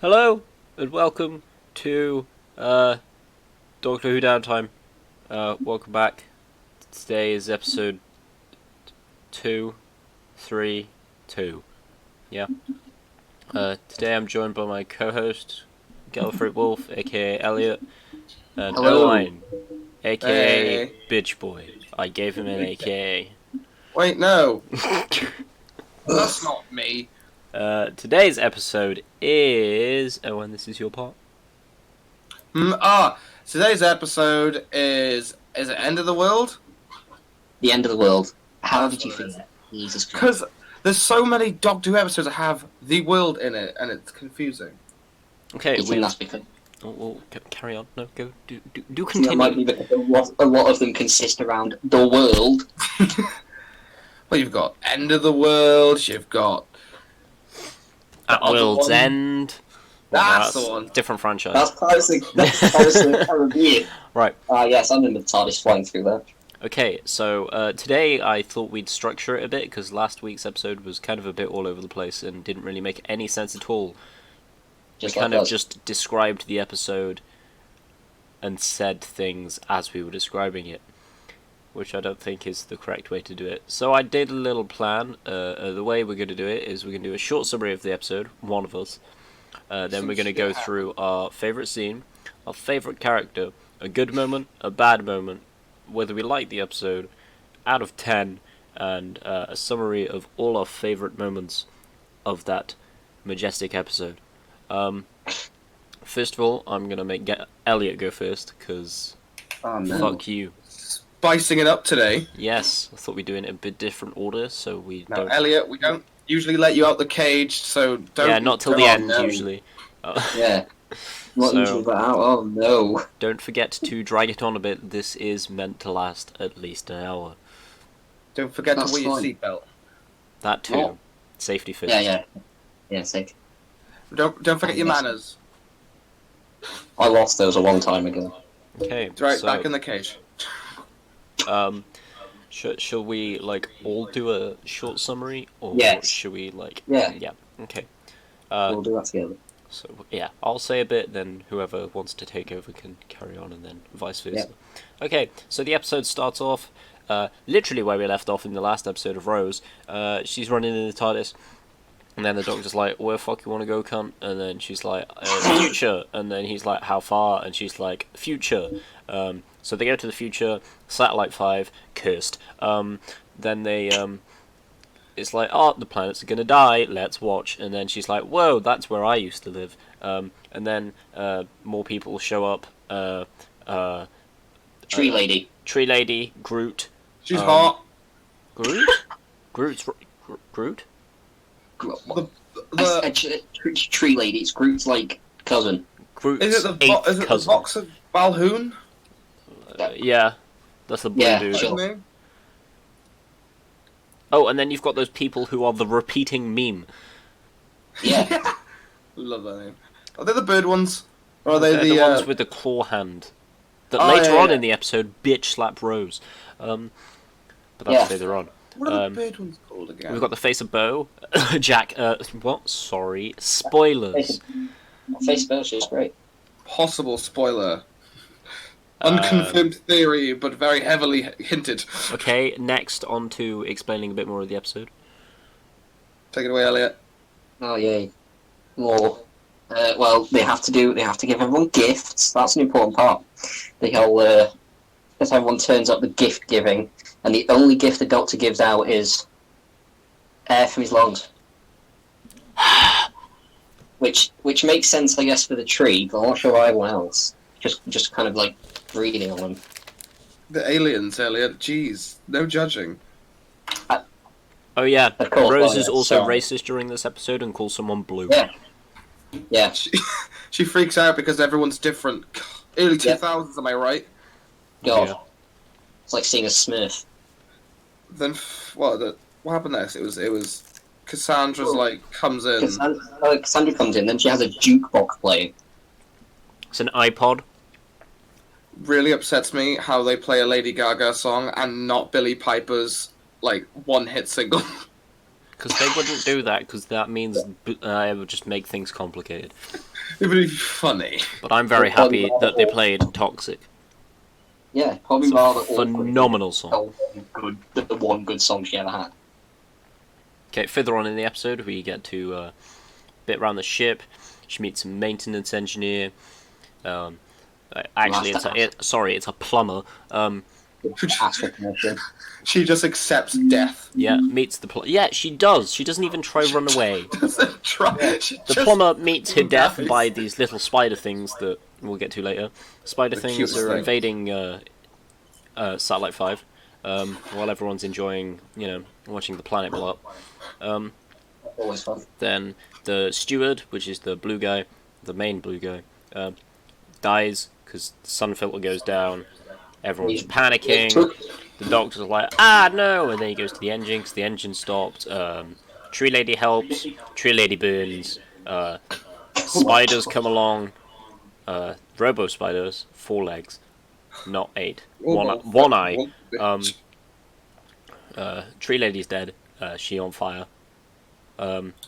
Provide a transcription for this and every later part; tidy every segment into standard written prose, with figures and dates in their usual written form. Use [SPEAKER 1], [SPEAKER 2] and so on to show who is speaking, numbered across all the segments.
[SPEAKER 1] Hello and welcome to Doctor Who Downtime. Welcome back. Today is episode 232. Yeah. Today I'm joined by my co-host, Gallifrey Wolf, aka Elliot, and
[SPEAKER 2] Hello.
[SPEAKER 1] Owen, aka
[SPEAKER 2] Hey.
[SPEAKER 1] Bitch Boy. I gave him an aka.
[SPEAKER 2] Wait, no. That's not me.
[SPEAKER 1] Today's episode is... Owen, this is your part.
[SPEAKER 2] Today's episode is it End of the World?
[SPEAKER 3] The end of the world. How
[SPEAKER 2] That's
[SPEAKER 3] did you
[SPEAKER 2] what it
[SPEAKER 3] feel? Jesus Christ.
[SPEAKER 2] Because there's so many Doctor Who episodes that have the world in it, and it's confusing.
[SPEAKER 1] Okay,
[SPEAKER 3] You think that's because
[SPEAKER 1] carry on. No, go. Do
[SPEAKER 3] that
[SPEAKER 1] continue.
[SPEAKER 3] might be because a lot of them consist around the world.
[SPEAKER 2] Well, you've got End of the World, you've got...
[SPEAKER 1] At
[SPEAKER 2] other
[SPEAKER 1] World's
[SPEAKER 2] one.
[SPEAKER 1] End.
[SPEAKER 2] That's the one.
[SPEAKER 1] Different franchise.
[SPEAKER 3] That's Pirates of the Caribbean.
[SPEAKER 1] Right.
[SPEAKER 3] Yes, I'm in the TARDIS flying through that.
[SPEAKER 1] Okay, so today I thought we'd structure it a bit because last week's episode was kind of a bit all over the place and didn't really make any sense at all.
[SPEAKER 3] Just
[SPEAKER 1] We
[SPEAKER 3] like
[SPEAKER 1] kind of
[SPEAKER 3] us.
[SPEAKER 1] just described the episode and said things as we were describing it, which I don't think is the correct way to do it. So I did a little plan. The way we're going to do it is we're going to do a short summary of the episode, one of us. Then we're going to go through our favourite scene, our favourite character, a good moment, a bad moment, whether we like the episode, out of 10, and a summary of all our favourite moments of that majestic episode. First of all, I'm going to get Elliot go first, because
[SPEAKER 3] Oh no.
[SPEAKER 1] fuck you.
[SPEAKER 2] Spicing it up today.
[SPEAKER 1] Yes, I thought we'd do it in a bit different order, so we
[SPEAKER 2] Now,
[SPEAKER 1] don't...
[SPEAKER 2] Elliot, we don't usually let you out the cage, so don't...
[SPEAKER 1] Yeah, not till the
[SPEAKER 2] don't-
[SPEAKER 1] end,
[SPEAKER 3] no.
[SPEAKER 1] usually.
[SPEAKER 3] Yeah. Not
[SPEAKER 1] So-
[SPEAKER 3] usually that out. Oh no.
[SPEAKER 1] Don't forget to drag it on a bit. This is meant to last at least an hour.
[SPEAKER 2] Don't forget
[SPEAKER 3] That's
[SPEAKER 2] to wear your
[SPEAKER 3] fine.
[SPEAKER 2] seatbelt.
[SPEAKER 1] That too.
[SPEAKER 3] Oh.
[SPEAKER 1] Safety first.
[SPEAKER 3] Yeah. Yeah, safe.
[SPEAKER 2] Don't forget your
[SPEAKER 3] Yes.
[SPEAKER 2] manners.
[SPEAKER 3] I lost those a long time ago.
[SPEAKER 1] Okay.
[SPEAKER 2] It's right
[SPEAKER 1] so,
[SPEAKER 2] back in the cage.
[SPEAKER 1] shall we all do a short summary, or
[SPEAKER 3] Yes.
[SPEAKER 1] should we
[SPEAKER 3] Yeah.
[SPEAKER 1] Yeah. Okay.
[SPEAKER 3] We'll do that together.
[SPEAKER 1] So yeah, I'll say a bit, then whoever wants to take over can carry on, and then vice versa. Okay, so the episode starts off literally where we left off in the last episode of Rose. She's running in the TARDIS, and then the Doctor's like, "Where the fuck you want to go, cunt?" And then she's like, "Future." And then he's like, "How far?" And she's like, "Future." So they go to the future. Satellite 5 cursed. Then they it's like, "Oh, the planets are gonna die, let's watch." And then she's like, "Whoa, that's where I used to live." And then more people show up.
[SPEAKER 3] Tree lady.
[SPEAKER 1] Tree Lady, Groot.
[SPEAKER 2] She's hot.
[SPEAKER 1] Groot? Groot?
[SPEAKER 3] Tree lady. It's Groot's cousin.
[SPEAKER 1] Groot's
[SPEAKER 2] Is it the
[SPEAKER 1] eighth cousin.
[SPEAKER 2] box of Balhoun?
[SPEAKER 1] Yeah, that's the blue
[SPEAKER 3] Yeah,
[SPEAKER 1] dude.
[SPEAKER 3] sure.
[SPEAKER 2] His name?
[SPEAKER 1] Oh, and then you've got those people who are the repeating meme.
[SPEAKER 3] Yeah.
[SPEAKER 2] Love that name. Are they the bird ones? Or are they
[SPEAKER 1] They're
[SPEAKER 2] the,
[SPEAKER 1] the ones with the claw hand. That
[SPEAKER 2] Oh,
[SPEAKER 1] later
[SPEAKER 2] yeah,
[SPEAKER 1] on
[SPEAKER 2] yeah.
[SPEAKER 1] in the episode, bitch slap Rose. But that's
[SPEAKER 3] Yeah.
[SPEAKER 1] later on.
[SPEAKER 2] What are the bird ones called again?
[SPEAKER 1] We've got the face of Bo. Jack, what? Sorry. Spoilers.
[SPEAKER 3] Face Belcher is great.
[SPEAKER 2] Possible spoiler. Unconfirmed theory, but very heavily hinted.
[SPEAKER 1] Okay, next on to explaining a bit more of the episode.
[SPEAKER 2] Take it away, Elliot.
[SPEAKER 3] Oh yay. More. Well, they have to give everyone gifts. That's an important part. The whole, as everyone turns up the gift giving, and the only gift the Doctor gives out is air from his lungs. which makes sense, I guess, for the tree, but I'm not sure why everyone else. Just kind of breathing on them.
[SPEAKER 2] The aliens, Elliot. Jeez, no judging.
[SPEAKER 1] Oh yeah,
[SPEAKER 3] Of course,
[SPEAKER 1] Rose
[SPEAKER 3] well,
[SPEAKER 1] is
[SPEAKER 3] yeah,
[SPEAKER 1] also
[SPEAKER 3] sorry.
[SPEAKER 1] racist during this episode and calls someone blue.
[SPEAKER 3] Yeah. Yeah.
[SPEAKER 2] She freaks out because everyone's different. Early
[SPEAKER 3] Yeah.
[SPEAKER 2] 2000s, am I right?
[SPEAKER 3] God.
[SPEAKER 1] Yeah.
[SPEAKER 3] It's like seeing a Smurf.
[SPEAKER 2] Then what happened next? It was Cassandra's comes in.
[SPEAKER 3] Cassandra comes in, then she has a jukebox playing.
[SPEAKER 1] It's an iPod.
[SPEAKER 2] Really upsets me how they play a Lady Gaga song and not Billie Piper's one hit single.
[SPEAKER 1] Because they wouldn't do that, because that means it would just make things complicated.
[SPEAKER 2] It would be funny.
[SPEAKER 1] But I'm very happy that they played Toxic.
[SPEAKER 3] Yeah, probably
[SPEAKER 1] It's a
[SPEAKER 3] rather awkward.
[SPEAKER 1] phenomenal song.
[SPEAKER 3] The one good song she ever had.
[SPEAKER 1] Okay, further on in the episode, we get to a bit around the ship. She meets a maintenance engineer. Actually, it's a plumber.
[SPEAKER 3] Ask for permission.
[SPEAKER 2] She just accepts death.
[SPEAKER 1] Yeah, meets the plumber. Yeah, she does. She doesn't even try run away.
[SPEAKER 2] Doesn't try.
[SPEAKER 1] The plumber meets her death by these little spider things that we'll get to later. Spider
[SPEAKER 2] The
[SPEAKER 1] things
[SPEAKER 2] cutest
[SPEAKER 1] are
[SPEAKER 2] thing.
[SPEAKER 1] invading Satellite 5 while everyone's enjoying, watching the planet blow up.
[SPEAKER 3] Always fun.
[SPEAKER 1] Then the steward, which is the blue guy, the main blue guy, dies because the sun filter goes down. Everyone's panicking. The doctor's like, no! And then he goes to the engine because the engine stopped. Tree Lady helps. Tree Lady burns. Spiders come along. Robo spiders, 4 legs, not 8. One eye. Tree Lady's dead. She on fire.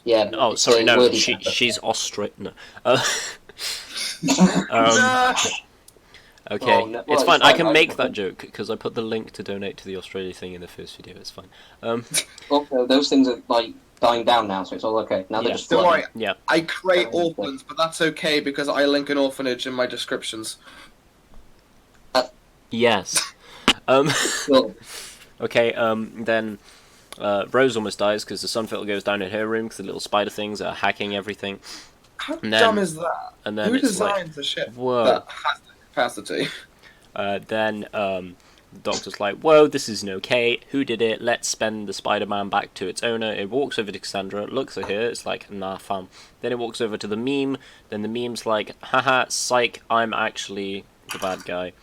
[SPEAKER 3] Yeah.
[SPEAKER 1] Oh, sorry, no. She's Australian. No. Okay,
[SPEAKER 3] Oh, no,
[SPEAKER 1] it's
[SPEAKER 3] well,
[SPEAKER 1] fine.
[SPEAKER 3] it's
[SPEAKER 1] I
[SPEAKER 3] fine.
[SPEAKER 1] can make that joke because I put the link to donate to the Australia thing in the first video. It's fine.
[SPEAKER 3] Also, those things are like dying down now, so it's all okay. Now they're
[SPEAKER 1] Yeah.
[SPEAKER 3] just
[SPEAKER 2] Don't
[SPEAKER 3] flooding.
[SPEAKER 2] worry,
[SPEAKER 1] Yeah.
[SPEAKER 2] I create orphans, but that's okay because I link an orphanage in my descriptions.
[SPEAKER 1] Yes.
[SPEAKER 3] Well,
[SPEAKER 1] Okay. Then Rose almost dies because the sun filter goes down in her room because the little spider things are hacking everything.
[SPEAKER 2] How
[SPEAKER 1] And then-
[SPEAKER 2] dumb is that?
[SPEAKER 1] And then
[SPEAKER 2] Who
[SPEAKER 1] it's like,
[SPEAKER 2] designs a ship
[SPEAKER 1] whoa.
[SPEAKER 2] that has the capacity?
[SPEAKER 1] Then the doctor's like, whoa, this isn't okay. Who did it? Let's send the Spider-Man back to its owner. It walks over to Cassandra, looks at her, it's like, nah, fam. Then it walks over to the meme. Then the meme's like, haha, psych, I'm actually the bad guy.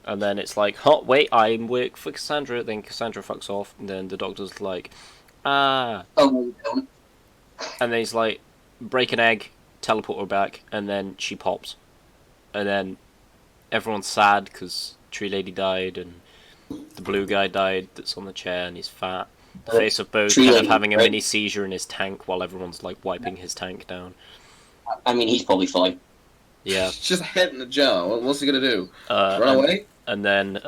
[SPEAKER 1] And then it's like, wait, I work for Cassandra. Then Cassandra fucks off. And then the doctor's like,
[SPEAKER 3] oh no, you don't.
[SPEAKER 1] And then he's like, break an egg, teleport her back. And then she pops. And then everyone's sad because Tree Lady died and the blue guy died that's on the chair and he's fat. The face of Bo's
[SPEAKER 3] Tree
[SPEAKER 1] kind of
[SPEAKER 3] Lady,
[SPEAKER 1] having a
[SPEAKER 3] right?
[SPEAKER 1] mini seizure in his tank while everyone's like wiping his tank down.
[SPEAKER 3] I mean, he's probably fine.
[SPEAKER 1] Yeah.
[SPEAKER 2] It's just a head in a jar. What's he gonna do? Run
[SPEAKER 1] and,
[SPEAKER 2] away?
[SPEAKER 1] and then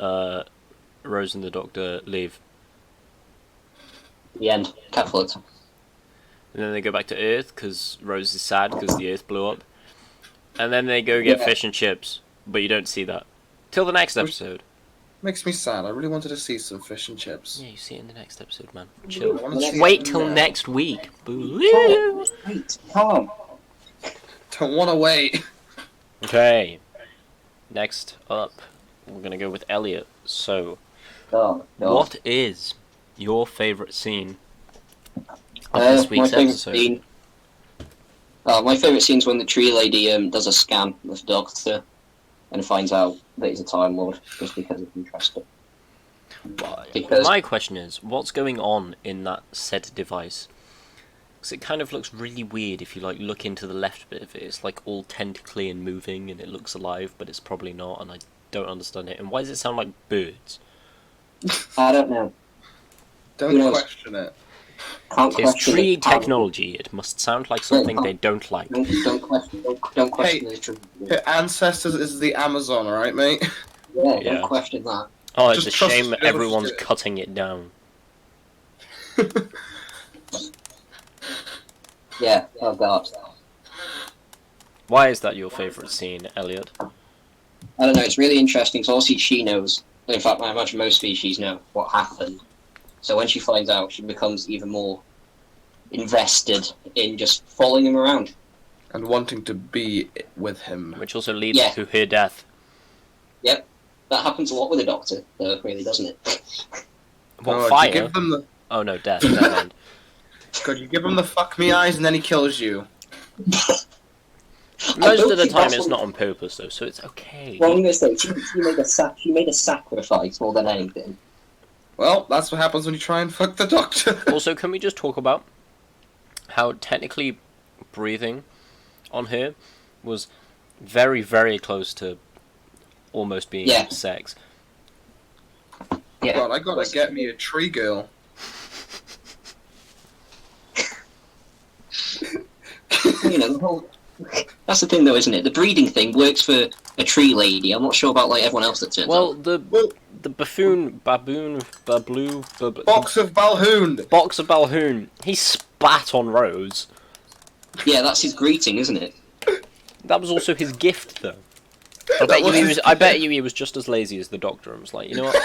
[SPEAKER 1] Rose and the Doctor leave.
[SPEAKER 3] The end. Cat floats.
[SPEAKER 1] And then they go back to Earth because Rose is sad because the Earth blew up. And then they go get
[SPEAKER 3] Yeah.
[SPEAKER 1] fish and chips, but you don't see that. Till the next episode.
[SPEAKER 2] Makes me sad. I really wanted to see some fish and chips.
[SPEAKER 1] Yeah, you see it in the next episode, man.
[SPEAKER 2] I
[SPEAKER 1] Chill.
[SPEAKER 2] wanna see
[SPEAKER 1] Wait
[SPEAKER 2] it
[SPEAKER 1] till
[SPEAKER 2] now.
[SPEAKER 1] next week. Boo.
[SPEAKER 3] Wait, calm.
[SPEAKER 2] Don't want to wait.
[SPEAKER 1] Okay. Next up, we're gonna go with Elliot. So,
[SPEAKER 3] Oh, no.
[SPEAKER 1] what is your favourite scene of this
[SPEAKER 3] my
[SPEAKER 1] week's
[SPEAKER 3] favourite
[SPEAKER 1] episode?
[SPEAKER 3] scene. My favourite scene is when the tree lady does a scan with the doctor and finds out that he's a Time Lord just because it's interesting. Because
[SPEAKER 1] My question is, what's going on in that said device? Because it kind of looks really weird if you like look into the left bit of it. It's like all tentacly and moving, and it looks alive, but it's probably not, and I don't understand it. And why does it sound like birds?
[SPEAKER 3] I don't know.
[SPEAKER 2] Don't
[SPEAKER 3] Who knows?
[SPEAKER 2] question it.
[SPEAKER 3] Can't
[SPEAKER 1] It's
[SPEAKER 3] question
[SPEAKER 1] tree
[SPEAKER 3] it.
[SPEAKER 1] technology. It must sound like something they don't like.
[SPEAKER 3] Don't question. Don't question the tree.
[SPEAKER 2] Her ancestors is the Amazon, alright, mate?
[SPEAKER 3] Yeah,
[SPEAKER 1] Yeah.
[SPEAKER 3] don't question that.
[SPEAKER 1] Oh, it's
[SPEAKER 2] Just
[SPEAKER 1] a
[SPEAKER 2] trust
[SPEAKER 1] shame
[SPEAKER 2] the
[SPEAKER 1] everyone's
[SPEAKER 2] shit.
[SPEAKER 1] cutting it down.
[SPEAKER 3] Yeah. Oh god.
[SPEAKER 1] Why is that your favourite scene, Elliot?
[SPEAKER 3] I don't know. It's really interesting. So obviously she knows. In fact, I imagine most species know what happened. So when she finds out, she becomes even more invested in just following him around.
[SPEAKER 2] And wanting to be with him.
[SPEAKER 1] Which also leads
[SPEAKER 3] Yeah.
[SPEAKER 1] to her death.
[SPEAKER 3] Yep. That happens a lot with the Doctor, though, really, doesn't it?
[SPEAKER 1] What,
[SPEAKER 2] Oh,
[SPEAKER 1] fire?
[SPEAKER 2] You give them the,
[SPEAKER 1] Oh no, death. Never mind.
[SPEAKER 2] God, you give him the fuck me eyes and then he kills you.
[SPEAKER 1] Most of the
[SPEAKER 3] think
[SPEAKER 1] time
[SPEAKER 3] that's
[SPEAKER 1] it's
[SPEAKER 3] what-
[SPEAKER 1] not on purpose though, so it's okay.
[SPEAKER 3] Well, I'm going to say, she made a sacrifice more than anything.
[SPEAKER 2] Well, that's what happens when you try and fuck the Doctor.
[SPEAKER 1] Also, can we just talk about how technically breathing on her was very, very close to almost being
[SPEAKER 3] Yeah.
[SPEAKER 1] sex.
[SPEAKER 3] Yeah.
[SPEAKER 2] God, I gotta get me a tree girl.
[SPEAKER 3] You know, the whole... That's the thing, though, isn't it? The breeding thing works for a tree lady. I'm not sure about like everyone else that turns
[SPEAKER 1] Well,
[SPEAKER 3] up.
[SPEAKER 1] the baboon,
[SPEAKER 2] Box of Balhoon.
[SPEAKER 1] box of Balhoon, he spat on Rose.
[SPEAKER 3] Yeah, that's his greeting, isn't it?
[SPEAKER 1] That was also his gift, though. I bet you he was just as lazy as the Doctor and was like, you know what?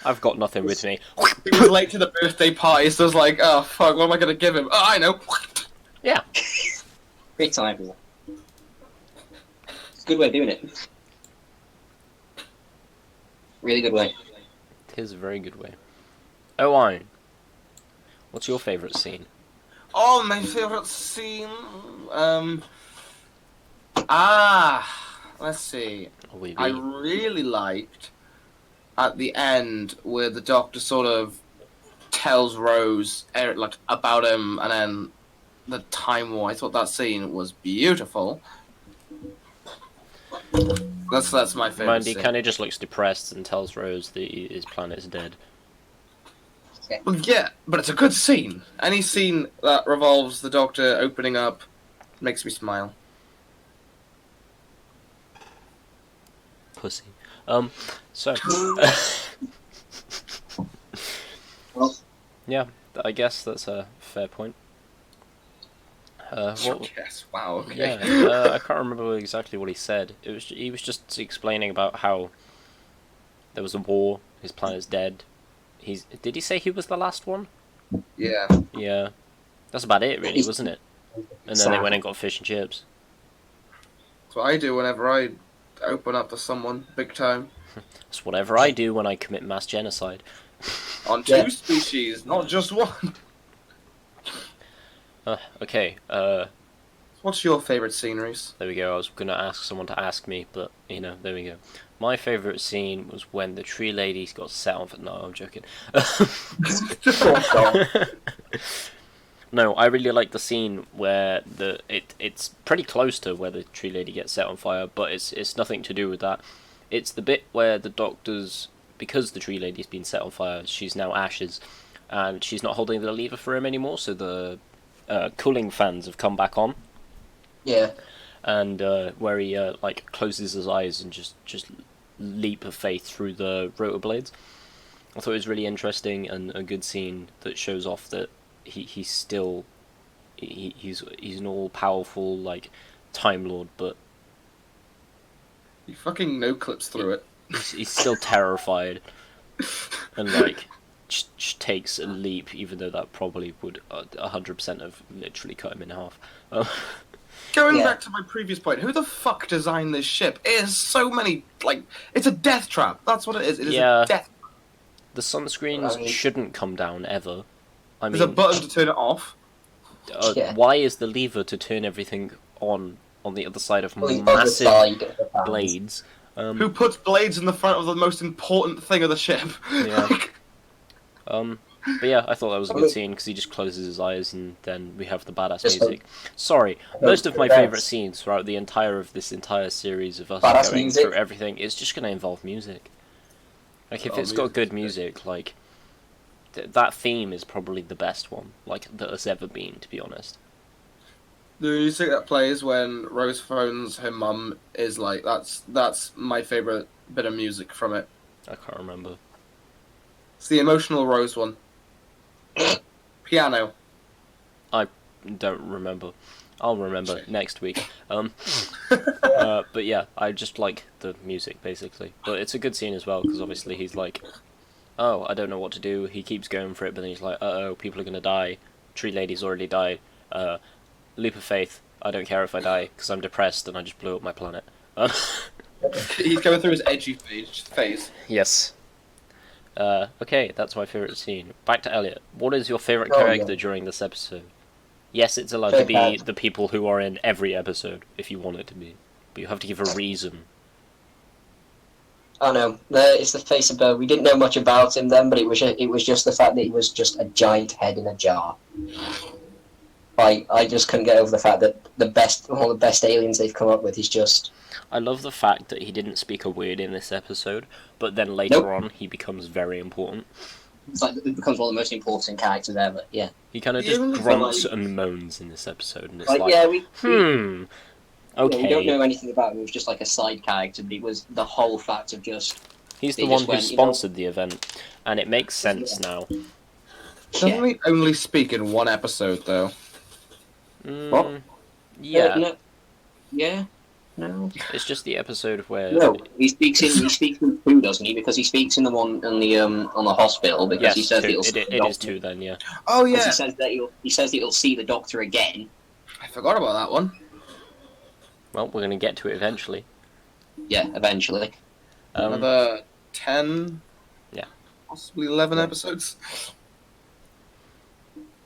[SPEAKER 1] I've got nothing with me.
[SPEAKER 2] He was late to the birthday party, so I was like, oh fuck, what am I gonna give him? Oh, I know.
[SPEAKER 1] Yeah.
[SPEAKER 3] Great time. It's a good way of doing it. Really good way.
[SPEAKER 1] It is a very good way. Owen, what's your favourite scene?
[SPEAKER 2] Oh, my favorite scene. Let's see. I really liked at the end where the Doctor sort of tells Rose like about him, and then the Time War. I thought that scene was beautiful. That's my favorite.
[SPEAKER 1] Mind, he
[SPEAKER 2] scene.
[SPEAKER 1] kind of just looks depressed and tells Rose that his planet's dead.
[SPEAKER 2] Well, yeah, but it's a good scene. Any scene that revolves the Doctor opening up makes me smile.
[SPEAKER 1] Pussy. So.
[SPEAKER 3] Well,
[SPEAKER 1] Yeah, I guess that's a fair point.
[SPEAKER 2] Yes. Wow. Okay.
[SPEAKER 1] Yeah, I can't remember exactly what he said. He was just explaining about how there was a war. His planet's dead. Did he say he was the last one?
[SPEAKER 2] Yeah.
[SPEAKER 1] Yeah, that's about it, really, wasn't it? And then they went and got fish and chips.
[SPEAKER 2] That's what I do whenever I open up to someone big time.
[SPEAKER 1] That's whatever I do when I commit mass genocide.
[SPEAKER 2] On two species, not just one.
[SPEAKER 1] Okay.
[SPEAKER 2] What's your favourite sceneries?
[SPEAKER 1] There we go. I was gonna ask someone to ask me, but there we go. My favourite scene was when the tree lady got set on. No, I'm joking. No, I really like the scene where it's pretty close to where the tree lady gets set on fire, but it's nothing to do with that. It's the bit where the Doctor's, because the tree lady's been set on fire, she's now ashes, and she's not holding the lever for him anymore. So the cooling fans have come back on.
[SPEAKER 3] yeah.
[SPEAKER 1] And where he like closes his eyes and just leap of faith through the rotor blades. I thought it was really interesting and a good scene that shows off that he's still he's an all powerful like Time Lord, but
[SPEAKER 2] You fucking no clips through it.
[SPEAKER 1] he's still terrified and like takes a leap, even though that probably would 100% have literally cut him in half.
[SPEAKER 2] Going back to my previous point, who the fuck designed this ship? It has so many, like, it's a death trap. That's what it is. It is
[SPEAKER 1] Yeah.
[SPEAKER 2] a death trap.
[SPEAKER 1] The sunscreens shouldn't come down ever. I mean,
[SPEAKER 2] There's a button to turn it off.
[SPEAKER 1] Why is the lever to turn everything on the other side of
[SPEAKER 3] On the other
[SPEAKER 1] massive
[SPEAKER 3] side of the fans.
[SPEAKER 1] blades?
[SPEAKER 2] Who puts blades in the front of the most important thing of the ship?
[SPEAKER 1] Yeah. But yeah, I thought that was a good scene because he just closes his eyes and then we have the badass music. Sorry, most of my favourite scenes throughout this entire series of us
[SPEAKER 3] Badass
[SPEAKER 1] going
[SPEAKER 3] music?
[SPEAKER 1] through everything is just going to involve music. Like if it's got good music, like that theme is probably the best one like that has ever been, to be honest.
[SPEAKER 2] The music that plays when Rose phones her mum is like, that's my favourite bit of music from it.
[SPEAKER 1] I can't remember.
[SPEAKER 2] It's the emotional Rose one. Piano.
[SPEAKER 1] I don't remember. I'll remember next week. But yeah, I just like the music basically. But it's a good scene as well because obviously he's like, oh, I don't know what to do. He keeps going for it, but then he's like, uh-oh, people are gonna die. Tree lady's already died. Leap of faith. I don't care if I die because I'm depressed and I just blew up my planet.
[SPEAKER 2] He's going through his edgy phase.
[SPEAKER 1] Yes. Okay, that's my favourite scene. Back to Elliot. What is your favourite character during this episode? Yes, it's allowed to be the people who are in every episode, if you want it to be. But you have to give a reason.
[SPEAKER 3] I know. It's the face of Bo. We didn't know much about him then, but it was just the fact that he was just a giant head in a jar. I just couldn't get over the fact that one of the best aliens they've come up with is just...
[SPEAKER 1] I love the fact that he didn't speak a word in this episode, but then later on he becomes very important.
[SPEAKER 3] It's like it becomes one of the most important characters ever. Yeah.
[SPEAKER 1] He kind of
[SPEAKER 2] Yeah,
[SPEAKER 1] just
[SPEAKER 2] but
[SPEAKER 1] grunts
[SPEAKER 3] like-
[SPEAKER 1] and moans in this episode, and it's
[SPEAKER 3] Like,
[SPEAKER 1] like,
[SPEAKER 3] yeah, we
[SPEAKER 1] hmm,
[SPEAKER 3] we don't know
[SPEAKER 1] okay.
[SPEAKER 3] anything about him. He was just like a side character, but it was the whole fact of just
[SPEAKER 1] He's
[SPEAKER 3] They
[SPEAKER 1] the one
[SPEAKER 3] just
[SPEAKER 1] who
[SPEAKER 3] went, you know-
[SPEAKER 1] sponsored the event, and it makes sense now.
[SPEAKER 2] Doesn't he only speak in one episode though?
[SPEAKER 3] What?
[SPEAKER 1] Yeah,
[SPEAKER 3] No, yeah. No.
[SPEAKER 1] it's just the episode where.
[SPEAKER 3] No, he speaks in two, doesn't he? Because he speaks in the one on the hospital because
[SPEAKER 1] Yes,
[SPEAKER 3] he says
[SPEAKER 1] two.
[SPEAKER 3] that he'll
[SPEAKER 1] It,
[SPEAKER 3] see
[SPEAKER 1] it
[SPEAKER 3] the
[SPEAKER 1] is
[SPEAKER 3] doctor.
[SPEAKER 1] two then, yeah.
[SPEAKER 2] Oh
[SPEAKER 3] Because
[SPEAKER 2] yeah,
[SPEAKER 3] he says that he'll see the doctor again.
[SPEAKER 2] I forgot about that one.
[SPEAKER 1] Well, we're gonna get to it eventually.
[SPEAKER 3] Yeah, eventually.
[SPEAKER 2] Another 10,
[SPEAKER 1] Yeah.
[SPEAKER 2] possibly 11
[SPEAKER 3] Yeah.
[SPEAKER 2] episodes.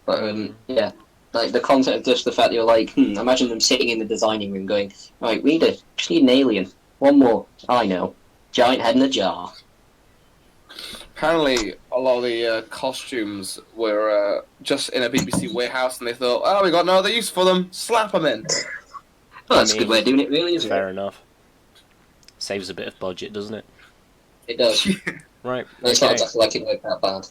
[SPEAKER 3] But yeah, like the concept of just the fact that you're like, imagine them sitting in the designing room going, right, we just need an alien. One more. I know. Giant head in a jar.
[SPEAKER 2] Apparently, a lot of the costumes were just in a BBC warehouse, and they thought, oh, we got no other use for them. Slap them in.
[SPEAKER 3] Well, that's
[SPEAKER 1] I
[SPEAKER 3] a
[SPEAKER 1] mean,
[SPEAKER 3] good way of doing it, really, isn't
[SPEAKER 1] Fair
[SPEAKER 3] it?
[SPEAKER 1] enough. Saves a bit of budget, doesn't it?
[SPEAKER 3] It does.
[SPEAKER 1] Right.
[SPEAKER 3] It's not
[SPEAKER 1] Okay.
[SPEAKER 3] exactly like it worked that bad.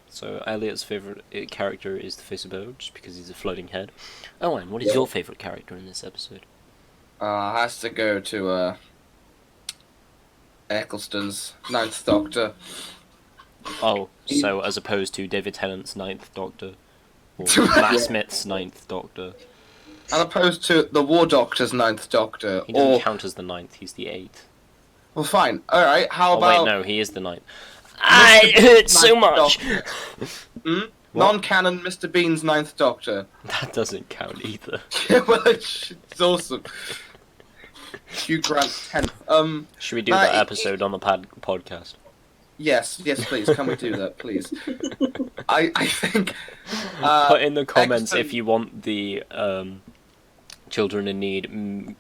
[SPEAKER 1] So Elliot's favorite character is the face of Bo, just because he's a floating head. Owen, what is
[SPEAKER 3] Yeah.
[SPEAKER 1] your favorite character in this episode?
[SPEAKER 2] Has to go to Eccleston's Ninth Doctor.
[SPEAKER 1] Oh, so as opposed to David Tennant's Ninth Doctor, or Matt
[SPEAKER 3] Yeah.
[SPEAKER 1] Smith's Ninth Doctor.
[SPEAKER 2] As opposed to the War Doctor's Ninth Doctor.
[SPEAKER 1] He doesn't
[SPEAKER 2] Or,
[SPEAKER 1] count as the ninth, he's the eighth.
[SPEAKER 2] well, fine. Alright, how
[SPEAKER 1] Oh
[SPEAKER 2] about
[SPEAKER 1] wait, no, he is the ninth. Ah, it hurts so
[SPEAKER 2] Ninth
[SPEAKER 1] much!
[SPEAKER 2] What?
[SPEAKER 1] What?
[SPEAKER 2] non-canon Mr. Bean's Ninth Doctor?
[SPEAKER 1] That doesn't count either.
[SPEAKER 2] Well, it's awesome. Hugh Grant's 10th.
[SPEAKER 1] Should we do that episode on the podcast?
[SPEAKER 2] Yes, please. Can we do that, please? I think.
[SPEAKER 1] Put in the comments
[SPEAKER 2] Eccleston-
[SPEAKER 1] if you want the Children in Need.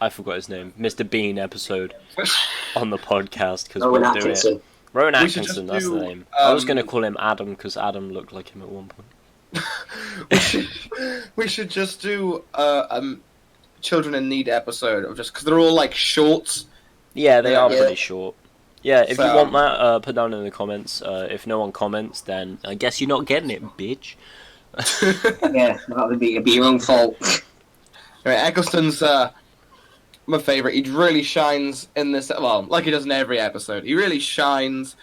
[SPEAKER 1] I forgot his name. Mr. Bean episode on the podcast because
[SPEAKER 3] Rowan
[SPEAKER 1] we'll do it.
[SPEAKER 3] Atkinson.
[SPEAKER 1] Rowan
[SPEAKER 2] We should
[SPEAKER 1] Atkinson,
[SPEAKER 2] just
[SPEAKER 1] that's
[SPEAKER 2] do,
[SPEAKER 1] the name. I was going to
[SPEAKER 2] um,
[SPEAKER 1] call him Adam because Adam looked like him at one point.
[SPEAKER 2] we should just do Children in Need episode of just because they're all like shorts.
[SPEAKER 1] Yeah, they are
[SPEAKER 3] Yeah.
[SPEAKER 1] pretty short. Yeah, if you
[SPEAKER 2] So-
[SPEAKER 1] want that, put down in the comments. If no one comments, then I guess you're not getting it, bitch.
[SPEAKER 3] Yeah, that would be your own fault.
[SPEAKER 2] Right, Eccleston's my favorite. He really shines in this. Well, like he does in every episode. He really shines.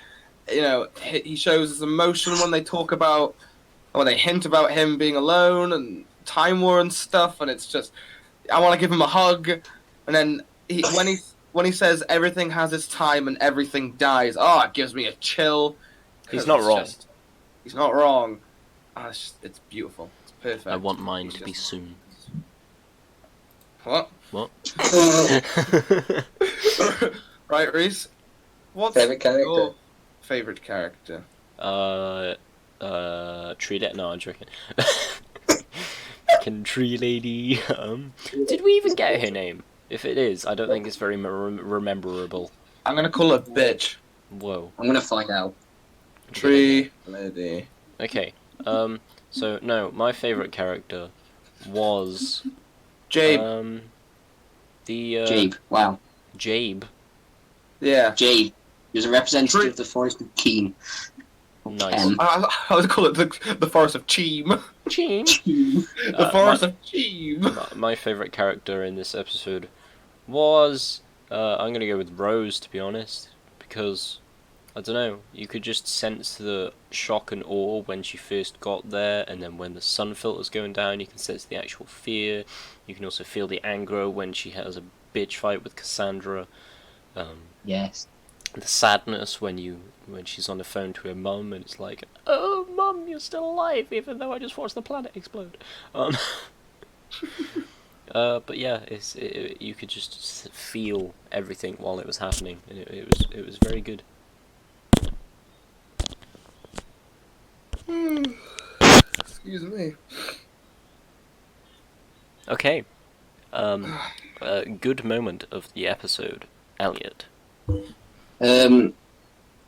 [SPEAKER 2] You know, he shows his emotion when they talk about, when they hint about him being alone and Time War and stuff. And it's just, I want to give him a hug. And then when he says everything has its time and everything dies, oh, it gives me a chill.
[SPEAKER 1] He's not wrong.
[SPEAKER 2] He's not wrong. Oh, it's beautiful. It's perfect.
[SPEAKER 1] I want mine
[SPEAKER 2] He's
[SPEAKER 1] to be
[SPEAKER 2] just-
[SPEAKER 1] soon.
[SPEAKER 2] What?
[SPEAKER 1] What?
[SPEAKER 2] Right, Reese? What's
[SPEAKER 3] Favourite character?
[SPEAKER 2] your favourite character?
[SPEAKER 1] Tree Lady. No, I'm joking. Fucking Tree Lady. Did we even get her name? If it is, I don't think it's very rememberable.
[SPEAKER 2] I'm gonna call her bitch.
[SPEAKER 1] Whoa.
[SPEAKER 3] I'm gonna find out.
[SPEAKER 2] Tree Lady.
[SPEAKER 1] Okay. So no, my favorite character was
[SPEAKER 2] Jabe.
[SPEAKER 1] the
[SPEAKER 3] Jabe. Wow.
[SPEAKER 1] Jabe.
[SPEAKER 2] Yeah.
[SPEAKER 3] Jabe. He was a representative
[SPEAKER 2] Tree-
[SPEAKER 3] of the Forest of Keen.
[SPEAKER 1] Nice.
[SPEAKER 2] I would call it the Forest of Cheam.
[SPEAKER 1] Cheem.
[SPEAKER 2] The Forest of Cheam.
[SPEAKER 1] My favorite character in this episode was I'm gonna go with Rose, to be honest, because I don't know, you could just sense the shock and awe when she first got there, and then when the sun filter's going down, you can sense the actual fear. You can also feel the anger when she has a bitch fight with Cassandra.
[SPEAKER 3] Yes.
[SPEAKER 1] The sadness when she's on the phone to her mum and it's like, oh mum, you're still alive even though I just watched the planet explode. But yeah, you could just feel everything while it was happening, and it was very good.
[SPEAKER 2] Excuse me.
[SPEAKER 1] Okay, a good moment of the episode, Elliot.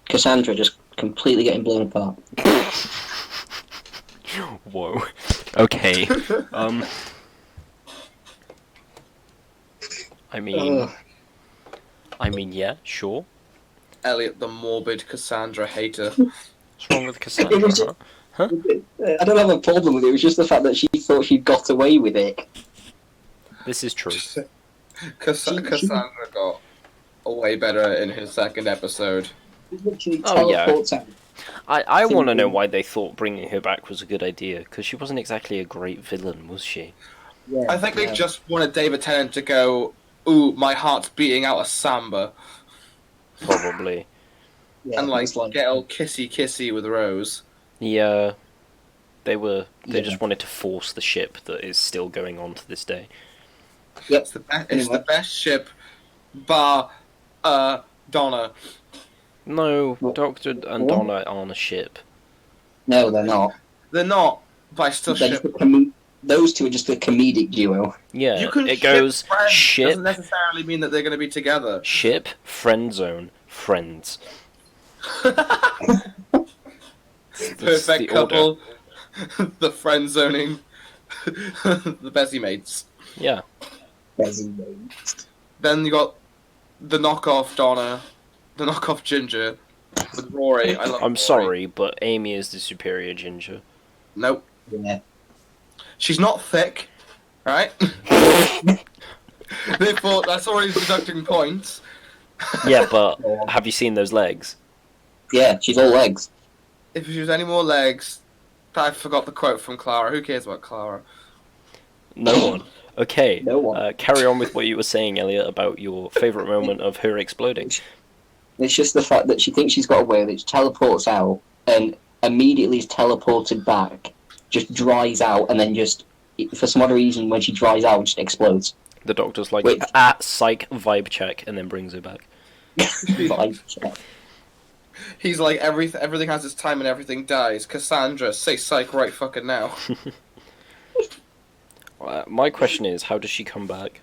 [SPEAKER 3] Cassandra just completely getting blown apart.
[SPEAKER 1] Whoa. Okay. I mean, yeah, sure.
[SPEAKER 2] Elliot, the morbid Cassandra hater.
[SPEAKER 1] What's wrong with
[SPEAKER 3] It was
[SPEAKER 1] Cassandra?
[SPEAKER 3] just-
[SPEAKER 1] Huh?
[SPEAKER 3] I don't have a problem with it. It was just the fact that she thought she got away with it.
[SPEAKER 1] This is true.
[SPEAKER 2] Cassandra got way better in his second episode.
[SPEAKER 3] She literally
[SPEAKER 1] Oh, yeah.
[SPEAKER 3] teleports out.
[SPEAKER 1] I want to know
[SPEAKER 3] Thinking-
[SPEAKER 1] why they thought bringing her back was a good idea, because she wasn't exactly a great villain, was she?
[SPEAKER 3] Yeah,
[SPEAKER 2] I think they
[SPEAKER 3] yeah.
[SPEAKER 2] just wanted David Tennant to go, "Ooh, my heart's beating out a samba,"
[SPEAKER 1] Probably.
[SPEAKER 3] Yeah,
[SPEAKER 2] and
[SPEAKER 3] it
[SPEAKER 2] like,
[SPEAKER 3] was
[SPEAKER 2] get all kissy with Rose.
[SPEAKER 1] Yeah. They
[SPEAKER 3] Yeah.
[SPEAKER 1] just wanted to force the ship that is still going on to this day.
[SPEAKER 3] Yep.
[SPEAKER 2] It's the best ship, bar, Donna.
[SPEAKER 1] No,
[SPEAKER 3] What?
[SPEAKER 1] Doctor and
[SPEAKER 3] What?
[SPEAKER 1] Donna are on a ship.
[SPEAKER 3] No, they're not.
[SPEAKER 2] They're not, but I still
[SPEAKER 3] They're
[SPEAKER 2] ship.
[SPEAKER 3] just those two are just a comedic duo.
[SPEAKER 1] Yeah,
[SPEAKER 2] You can
[SPEAKER 1] it
[SPEAKER 2] ship
[SPEAKER 1] goes
[SPEAKER 2] friends.
[SPEAKER 1] ship,
[SPEAKER 2] Doesn't necessarily mean that they're going to be together.
[SPEAKER 1] ship, friend zone, friends. That's
[SPEAKER 2] Perfect
[SPEAKER 1] the
[SPEAKER 2] couple.
[SPEAKER 1] order.
[SPEAKER 2] The friend zoning. The Bessie mates.
[SPEAKER 1] Yeah.
[SPEAKER 2] Then you got the knockoff Donna, the knockoff Ginger, with Rory. I love
[SPEAKER 1] I'm
[SPEAKER 2] Rory.
[SPEAKER 1] sorry, but Amy is the superior Ginger.
[SPEAKER 2] Nope.
[SPEAKER 3] Yeah.
[SPEAKER 2] She's not thick, right? Therefore, that's already deducting points.
[SPEAKER 1] Yeah, but have you seen those legs?
[SPEAKER 3] Yeah, she's all legs.
[SPEAKER 2] If she was any more legs, I forgot the quote from Clara. Who cares about Clara?
[SPEAKER 1] No one. Okay,
[SPEAKER 3] No one.
[SPEAKER 1] carry on with what you were saying, Elliot, about your favourite moment of her exploding.
[SPEAKER 3] It's just the fact that she thinks she's got away with it. She teleports out and immediately is teleported back, just dries out, and then just, for some odd reason, when she dries out, just explodes.
[SPEAKER 1] The doctor's like,
[SPEAKER 3] Wait.
[SPEAKER 1] psych, vibe check, and then brings her back.
[SPEAKER 2] He's like, everything has its time and everything dies. Cassandra, say psych right fucking now.
[SPEAKER 1] My question is, how does she come back?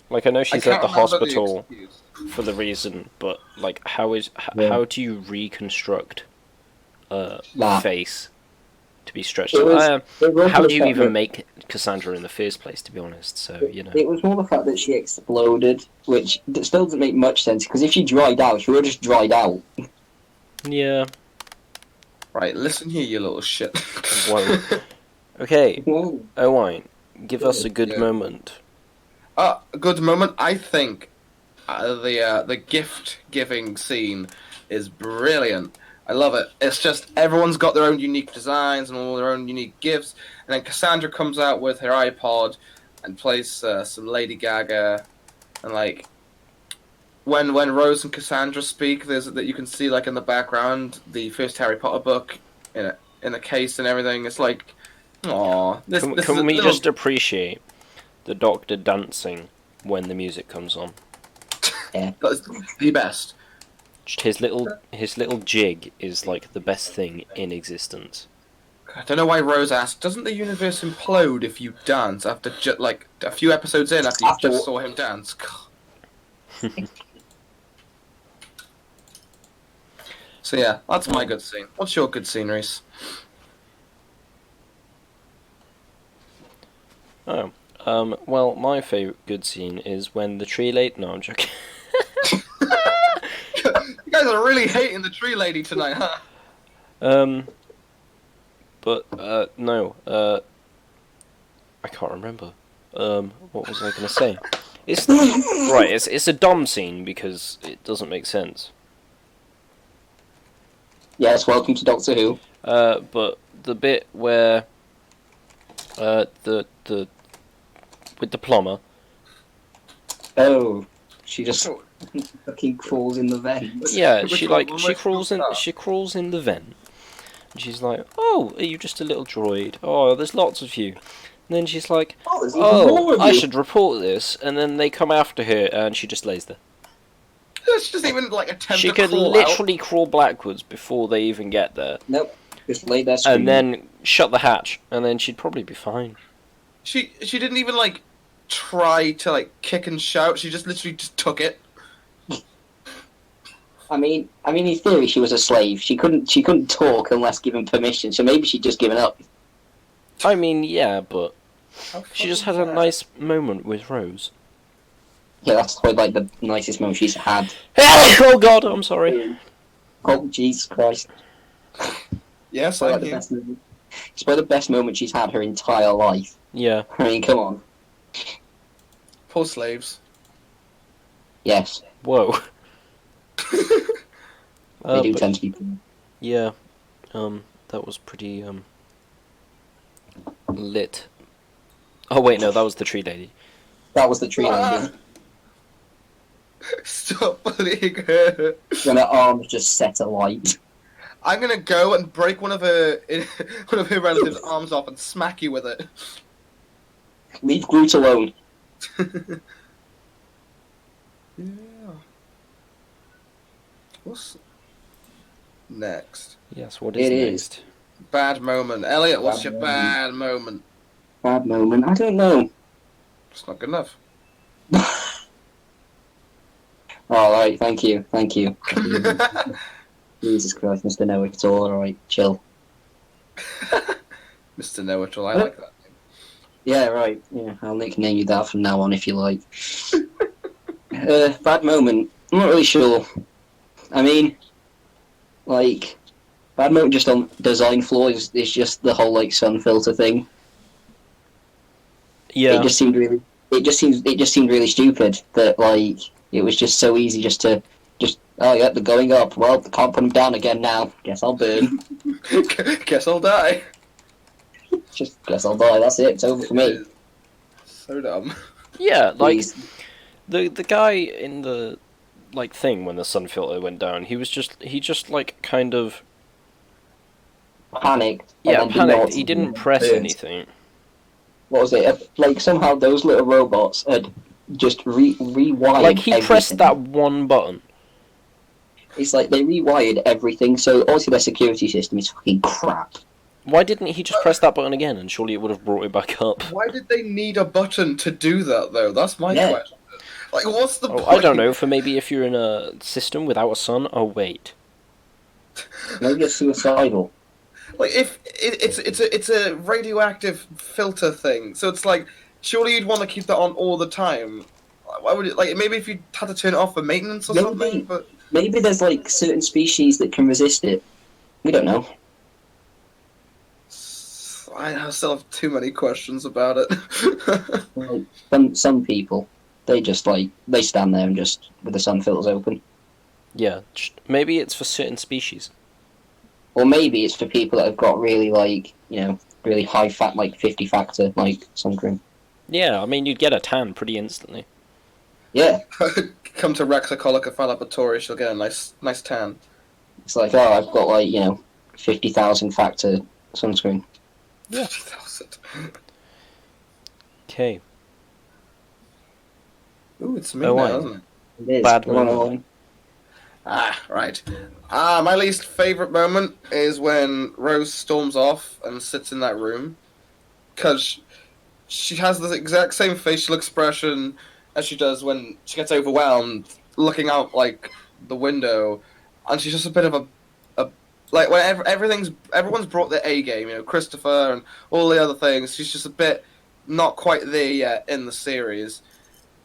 [SPEAKER 1] Like, I know she's
[SPEAKER 2] I
[SPEAKER 1] at the
[SPEAKER 2] can't remember
[SPEAKER 1] hospital
[SPEAKER 2] excuse.
[SPEAKER 1] for the reason, but like, how do you reconstruct a
[SPEAKER 3] Nah.
[SPEAKER 1] face to be stretched?
[SPEAKER 3] It was- It was
[SPEAKER 1] How
[SPEAKER 3] the
[SPEAKER 1] do you
[SPEAKER 3] fact
[SPEAKER 1] even
[SPEAKER 3] that-
[SPEAKER 1] make Cassandra in the first place? To be honest, so you know.
[SPEAKER 3] It was more the fact that she exploded, which still doesn't make much sense, because if she dried out, she would have just dried out.
[SPEAKER 1] Yeah.
[SPEAKER 2] Right, listen here, you little shit.
[SPEAKER 1] Whoa. Okay,
[SPEAKER 3] Whoa.
[SPEAKER 1] Owain, give us a good
[SPEAKER 2] Yeah.
[SPEAKER 1] moment.
[SPEAKER 2] A good moment. I think the gift giving scene is brilliant. I love it. It's just everyone's got their own unique designs and all their own unique gifts, and then Cassandra comes out with her iPod and plays some Lady Gaga, and like when Rose and Cassandra speak, there's that you can see like in the background the first Harry Potter book in a case and everything. It's like, aw, this is
[SPEAKER 1] Can
[SPEAKER 2] a
[SPEAKER 1] we
[SPEAKER 2] little-
[SPEAKER 1] just appreciate the Doctor dancing when the music comes on?
[SPEAKER 2] that's the best.
[SPEAKER 1] Just his little jig is like the best thing in existence.
[SPEAKER 2] I don't know why Rose asked, doesn't the universe implode if you dance after like a few episodes in after you
[SPEAKER 3] After-
[SPEAKER 2] just saw him dance? So yeah, that's my good scene. What's your good scene, Reese?
[SPEAKER 1] Oh, well, my favourite good scene is when the tree late. No, I'm joking.
[SPEAKER 2] You guys are really hating the tree lady tonight, huh?
[SPEAKER 1] But no, I can't remember. What was I gonna say? It's right. It's a dumb scene because it doesn't make sense.
[SPEAKER 3] Yes, welcome to Doctor Who.
[SPEAKER 1] But the bit where the with the plumber.
[SPEAKER 3] Oh, she just fucking crawls in the vent.
[SPEAKER 1] Yeah,
[SPEAKER 2] Which
[SPEAKER 1] she
[SPEAKER 2] one?
[SPEAKER 1] like
[SPEAKER 2] When
[SPEAKER 1] she
[SPEAKER 2] we
[SPEAKER 1] crawls in
[SPEAKER 2] fucked up?
[SPEAKER 1] she crawls in the vent. And she's like, "Oh, are you just a little droid? Oh, there's lots of you." And then she's like,
[SPEAKER 3] Oh, there's even more
[SPEAKER 1] "Oh,
[SPEAKER 3] of
[SPEAKER 1] I
[SPEAKER 3] you."
[SPEAKER 1] should report this." And then they come after her, and she just lays there.
[SPEAKER 2] It's just even like attempt
[SPEAKER 1] She
[SPEAKER 2] to
[SPEAKER 1] could
[SPEAKER 2] crawl out.
[SPEAKER 1] literally crawl backwards before they even get there,
[SPEAKER 3] Nope, just lay there screaming.
[SPEAKER 1] and then shut the hatch, and then she'd probably be fine.
[SPEAKER 2] She didn't even like try to like kick and shout. She just literally just took it.
[SPEAKER 3] I mean, in theory, she was a slave. She couldn't talk unless given permission. So maybe she'd just given up.
[SPEAKER 1] I mean, yeah, but
[SPEAKER 2] How
[SPEAKER 1] she just
[SPEAKER 2] fucking
[SPEAKER 1] had a
[SPEAKER 2] sad.
[SPEAKER 1] nice moment with Rose.
[SPEAKER 3] Yeah, that's probably like the nicest moment she's had.
[SPEAKER 1] Oh God, I'm sorry.
[SPEAKER 3] Oh, Jesus Christ!
[SPEAKER 2] Yes,
[SPEAKER 3] Probably
[SPEAKER 2] I'm
[SPEAKER 3] like the
[SPEAKER 2] here.
[SPEAKER 3] best moment. It's probably the best moment she's had her entire life.
[SPEAKER 1] Yeah.
[SPEAKER 3] I mean, come on.
[SPEAKER 2] Poor slaves.
[SPEAKER 3] Yes,
[SPEAKER 1] Whoa.
[SPEAKER 3] they do
[SPEAKER 1] But
[SPEAKER 3] tend to be poor.
[SPEAKER 1] yeah. That was pretty lit. Oh wait, no, that was the tree lady.
[SPEAKER 3] That was the tree
[SPEAKER 2] Ah,
[SPEAKER 3] lady.
[SPEAKER 2] stop bullying her.
[SPEAKER 3] When her arms just set alight.
[SPEAKER 2] I'm gonna go and break one of her one of her relatives' arms off and smack you with it.
[SPEAKER 3] Leave Groot alone.
[SPEAKER 2] Yeah. What's next?
[SPEAKER 1] Yes, what is
[SPEAKER 3] It is.
[SPEAKER 1] next?
[SPEAKER 2] Bad moment. Elliot, what's
[SPEAKER 3] Bad
[SPEAKER 2] your
[SPEAKER 3] moment.
[SPEAKER 2] bad moment?
[SPEAKER 3] Bad moment. I don't know.
[SPEAKER 2] It's not good enough.
[SPEAKER 3] Alright, thank you. Jesus Christ, Mr. Know-It-All. Alright, chill.
[SPEAKER 2] Mr. Know-It-All, I like that.
[SPEAKER 3] Yeah, right. Yeah, I'll nickname you that from now on if you like. Bad moment. I'm not really sure. I mean, like, bad moment just on design flaws is just the whole like sun filter thing.
[SPEAKER 1] Yeah.
[SPEAKER 3] It just seemed really stupid that like it was just so easy just oh yeah, they're going up. Well, can't put them down again now. Guess I'll burn.
[SPEAKER 2] Guess I'll die.
[SPEAKER 3] Just guess I'll die. That's it. It's over for me.
[SPEAKER 2] So dumb.
[SPEAKER 1] Yeah, like
[SPEAKER 3] Please.
[SPEAKER 1] the guy in the like thing when the sun filter went down, he just like kind of
[SPEAKER 3] Panicked.
[SPEAKER 1] yeah,
[SPEAKER 3] And then didn't know what
[SPEAKER 1] panicked.
[SPEAKER 3] to
[SPEAKER 1] He
[SPEAKER 3] do.
[SPEAKER 1] didn't press
[SPEAKER 3] Burned.
[SPEAKER 1] anything.
[SPEAKER 3] What was it? Like somehow those little robots had just rewired
[SPEAKER 1] Like he pressed
[SPEAKER 3] everything.
[SPEAKER 1] that one button.
[SPEAKER 3] It's like they rewired everything, so obviously their security system is fucking crap.
[SPEAKER 1] Why didn't he just press that button again and surely it would have brought it back up?
[SPEAKER 2] Why did they need a button to do that, though? That's my
[SPEAKER 3] Yeah.
[SPEAKER 2] question. Like, what's the
[SPEAKER 1] Oh,
[SPEAKER 2] point?
[SPEAKER 1] I don't know, for maybe if you're in a system without a sun. Oh wait.
[SPEAKER 3] Maybe it's suicidal.
[SPEAKER 2] Like, if it's a radioactive filter thing, so it's like surely you'd want to keep that on all the time. Why would it? Like, maybe if you had to turn it off for maintenance or something. But
[SPEAKER 3] Maybe there's like certain species that can resist it. We don't know.
[SPEAKER 2] I still have too many questions about it.
[SPEAKER 3] Like, some people, they just like they stand there and just with the sun filters open.
[SPEAKER 1] Yeah, maybe it's for certain species.
[SPEAKER 3] Or maybe it's for people that have got really like really high fat like 50 factor like sun cream.
[SPEAKER 1] Yeah, I mean you'd get a tan pretty instantly.
[SPEAKER 3] Yeah,
[SPEAKER 2] Come to Rexacolica Laboratory, she'll get a nice tan.
[SPEAKER 3] it's like oh I've got like 50,000 factor sunscreen.
[SPEAKER 1] Yeah.
[SPEAKER 2] 50,000.
[SPEAKER 1] Okay.
[SPEAKER 2] Ooh, it's me
[SPEAKER 1] Oh,
[SPEAKER 2] now,
[SPEAKER 1] wait.
[SPEAKER 2] isn't it?
[SPEAKER 3] It is.
[SPEAKER 1] Bad
[SPEAKER 3] Come on,
[SPEAKER 1] moment.
[SPEAKER 3] Owen.
[SPEAKER 2] Ah, right. My least favourite moment is when Rose storms off and sits in that room. Because she has the exact same facial expression as she does when she gets overwhelmed, looking out, like, the window. And she's just a bit of a like, when everyone's brought their A game, Christopher and all the other things, she's just a bit not quite there yet in the series.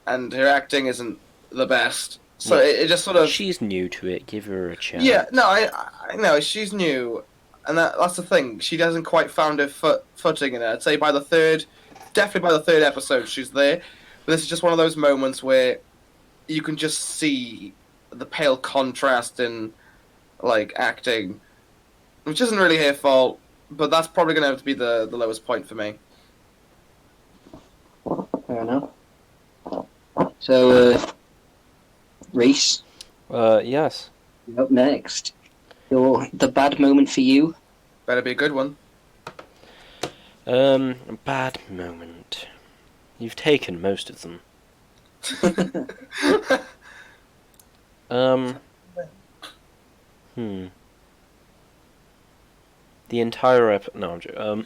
[SPEAKER 2] And her acting isn't the best. So
[SPEAKER 1] Well,
[SPEAKER 2] it just sort of...
[SPEAKER 1] She's new to it. Give her a chance.
[SPEAKER 2] Yeah, no, I know, she's new. And that's the thing. She hasn't quite found her footing in it. I'd say definitely by the third episode, she's there. But this is just one of those moments where you can just see the pale contrast in, like, acting. Which isn't really her fault, but that's probably going to have to be the lowest point for me.
[SPEAKER 3] Fair enough. So, Reese,
[SPEAKER 1] Yes.
[SPEAKER 3] you're up next. The bad moment for you.
[SPEAKER 2] Better be a good one.
[SPEAKER 1] A bad moment. You've taken most of them. The entire no, I'm joking.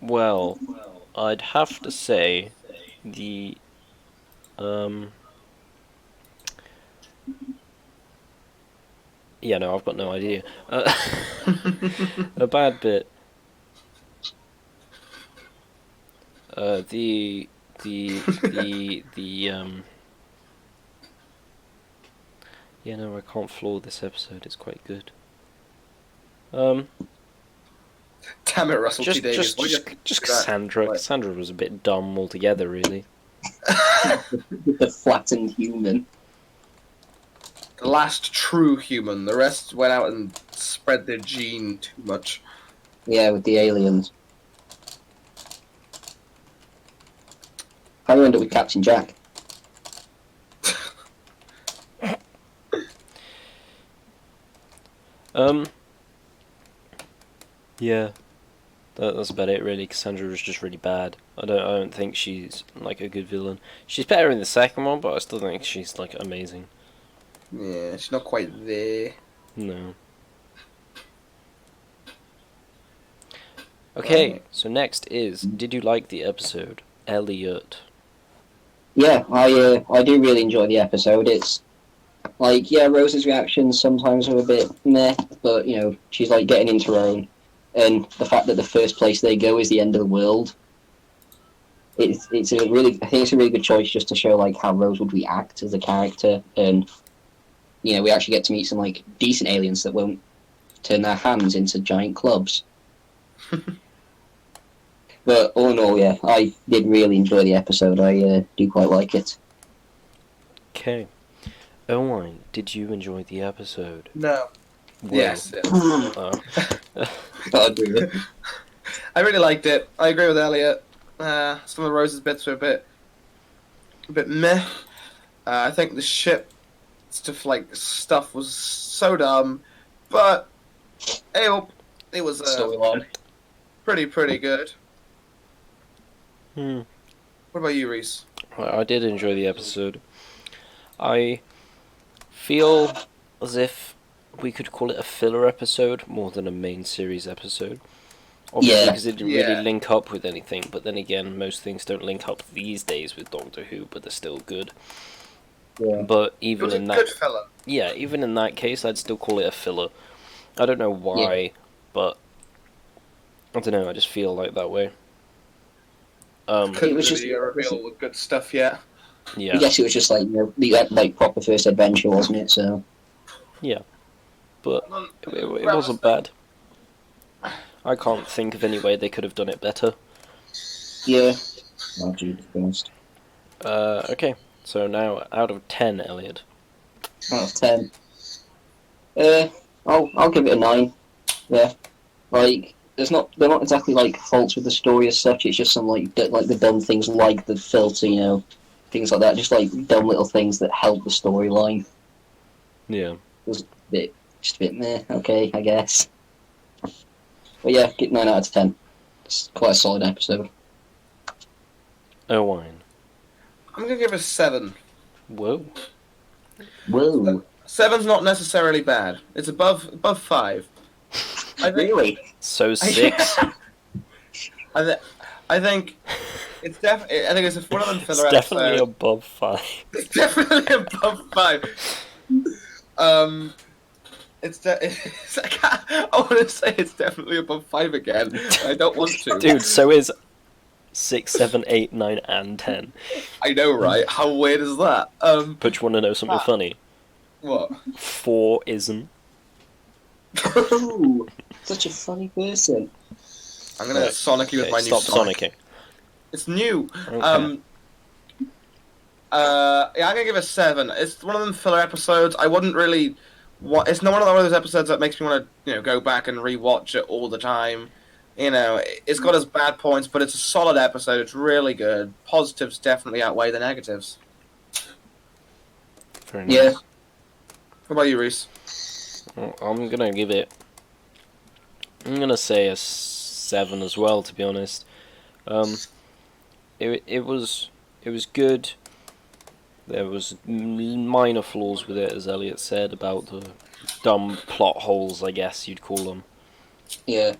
[SPEAKER 1] Well, I'd have to say the yeah, no, I've got no idea. A bad bit. The Yeah, no, I can't flaw this episode. It's quite good.
[SPEAKER 2] Damn it, Russell T Davies.
[SPEAKER 1] Just Cassandra.
[SPEAKER 2] Right.
[SPEAKER 1] Cassandra was a bit dumb altogether, really.
[SPEAKER 3] The flattened human.
[SPEAKER 2] The last true human. The rest went out and spread their gene too much.
[SPEAKER 3] Yeah, with the aliens. How do you end up with Captain Jack?
[SPEAKER 1] Yeah, that's about it really. Cassandra was just really bad. I don't think she's like a good villain. She's better in the second one, but I still think she's like amazing.
[SPEAKER 2] Yeah, she's not quite there.
[SPEAKER 1] No. Okay, so next is, did you like the episode? Elliot.
[SPEAKER 3] Yeah, I do really enjoy the episode. It's like, yeah, Rose's reactions sometimes are a bit meh, but you know, she's like getting into her own, and the fact that the first place they go is the end of the world. I think it's a really good choice just to show like how Rose would react as a character, and you know, we actually get to meet some like decent aliens that won't turn their hands into giant clubs. But all in all, yeah, I did really enjoy the episode. I do quite like it.
[SPEAKER 1] Okay. Owen, did you enjoy the episode?
[SPEAKER 2] No.
[SPEAKER 1] Well,
[SPEAKER 2] Yes.
[SPEAKER 1] Oh.
[SPEAKER 3] I agree with it.
[SPEAKER 2] I really liked it. I agree with Elliot. Some of Rose's bits were a bit meh. I think the ship stuff was so dumb, but it was
[SPEAKER 3] Storyline.
[SPEAKER 2] pretty good.
[SPEAKER 1] Hmm.
[SPEAKER 2] What about you, Reese?
[SPEAKER 1] I did enjoy the episode. I feel as if we could call it a filler episode more than a main series episode. Obviously,
[SPEAKER 3] Yeah.
[SPEAKER 1] because it didn't really link up with anything, but then again, most things don't link up these days with Doctor Who, but they're still good.
[SPEAKER 3] Yeah.
[SPEAKER 1] But
[SPEAKER 2] It
[SPEAKER 1] even
[SPEAKER 2] was a
[SPEAKER 1] in
[SPEAKER 2] good
[SPEAKER 1] that,
[SPEAKER 2] fella.
[SPEAKER 1] yeah, even in that case, I'd still call it a filler. I don't know why, but I don't know. I just feel like that way.
[SPEAKER 2] Couldn't
[SPEAKER 3] It was
[SPEAKER 2] really
[SPEAKER 3] just-
[SPEAKER 2] reveal with good stuff yet.
[SPEAKER 1] Yeah.
[SPEAKER 3] I guess it was just like, you know, the like proper first adventure, wasn't it? So
[SPEAKER 1] But it wasn't bad. I can't think of any way they could have done it better.
[SPEAKER 3] yeah. Oh, Jesus Christ.
[SPEAKER 1] Okay, so now out of 10, Elliot.
[SPEAKER 3] Out of 10. I'll give it a 9. Yeah. Like, they're not exactly like faults with the story as such. It's just some like the dumb things like the filter, you know, things like that. Just like dumb little things that help the storyline.
[SPEAKER 1] Yeah.
[SPEAKER 3] Just a bit meh. Okay, I guess. But yeah, get 9 out of 10. It's quite a solid episode.
[SPEAKER 1] Owen.
[SPEAKER 2] I'm gonna give it a 7.
[SPEAKER 1] Whoa.
[SPEAKER 3] Whoa.
[SPEAKER 2] 7's not necessarily bad. It's above 5. I think,
[SPEAKER 3] Really?
[SPEAKER 1] So 6.
[SPEAKER 2] I think it's I think it's one of them
[SPEAKER 1] It's
[SPEAKER 2] filler
[SPEAKER 1] definitely
[SPEAKER 2] episodes.
[SPEAKER 1] above 5.
[SPEAKER 2] It's definitely above 5. I want to say it's definitely above 5 again. I don't want to.
[SPEAKER 1] Dude, so is 6, 7, 8, 9, and 10.
[SPEAKER 2] I know, right? How weird is that?
[SPEAKER 1] But you want to know something funny?
[SPEAKER 2] What?
[SPEAKER 1] 4 isn't.
[SPEAKER 3] Oh, such a funny person.
[SPEAKER 2] I'm gonna Sonic you with my new
[SPEAKER 1] Stop
[SPEAKER 2] Sonic.
[SPEAKER 1] sonicking.
[SPEAKER 2] It's new.
[SPEAKER 1] Okay.
[SPEAKER 2] Yeah, I'm gonna give it a 7. It's one of them filler episodes. I wouldn't really. It's not one of those episodes that makes me want to, go back and rewatch it all the time. It's got its bad points, but it's a solid episode. It's really good. Positives definitely outweigh the negatives.
[SPEAKER 1] Very nice.
[SPEAKER 3] Yeah.
[SPEAKER 2] What about you, Reese?
[SPEAKER 1] Well, I'm gonna give it. I'm gonna say a 7 as well. To be honest, it was good. There was minor flaws with it, as Elliot said, about the dumb plot holes, I guess you'd call them.
[SPEAKER 3] Yeah.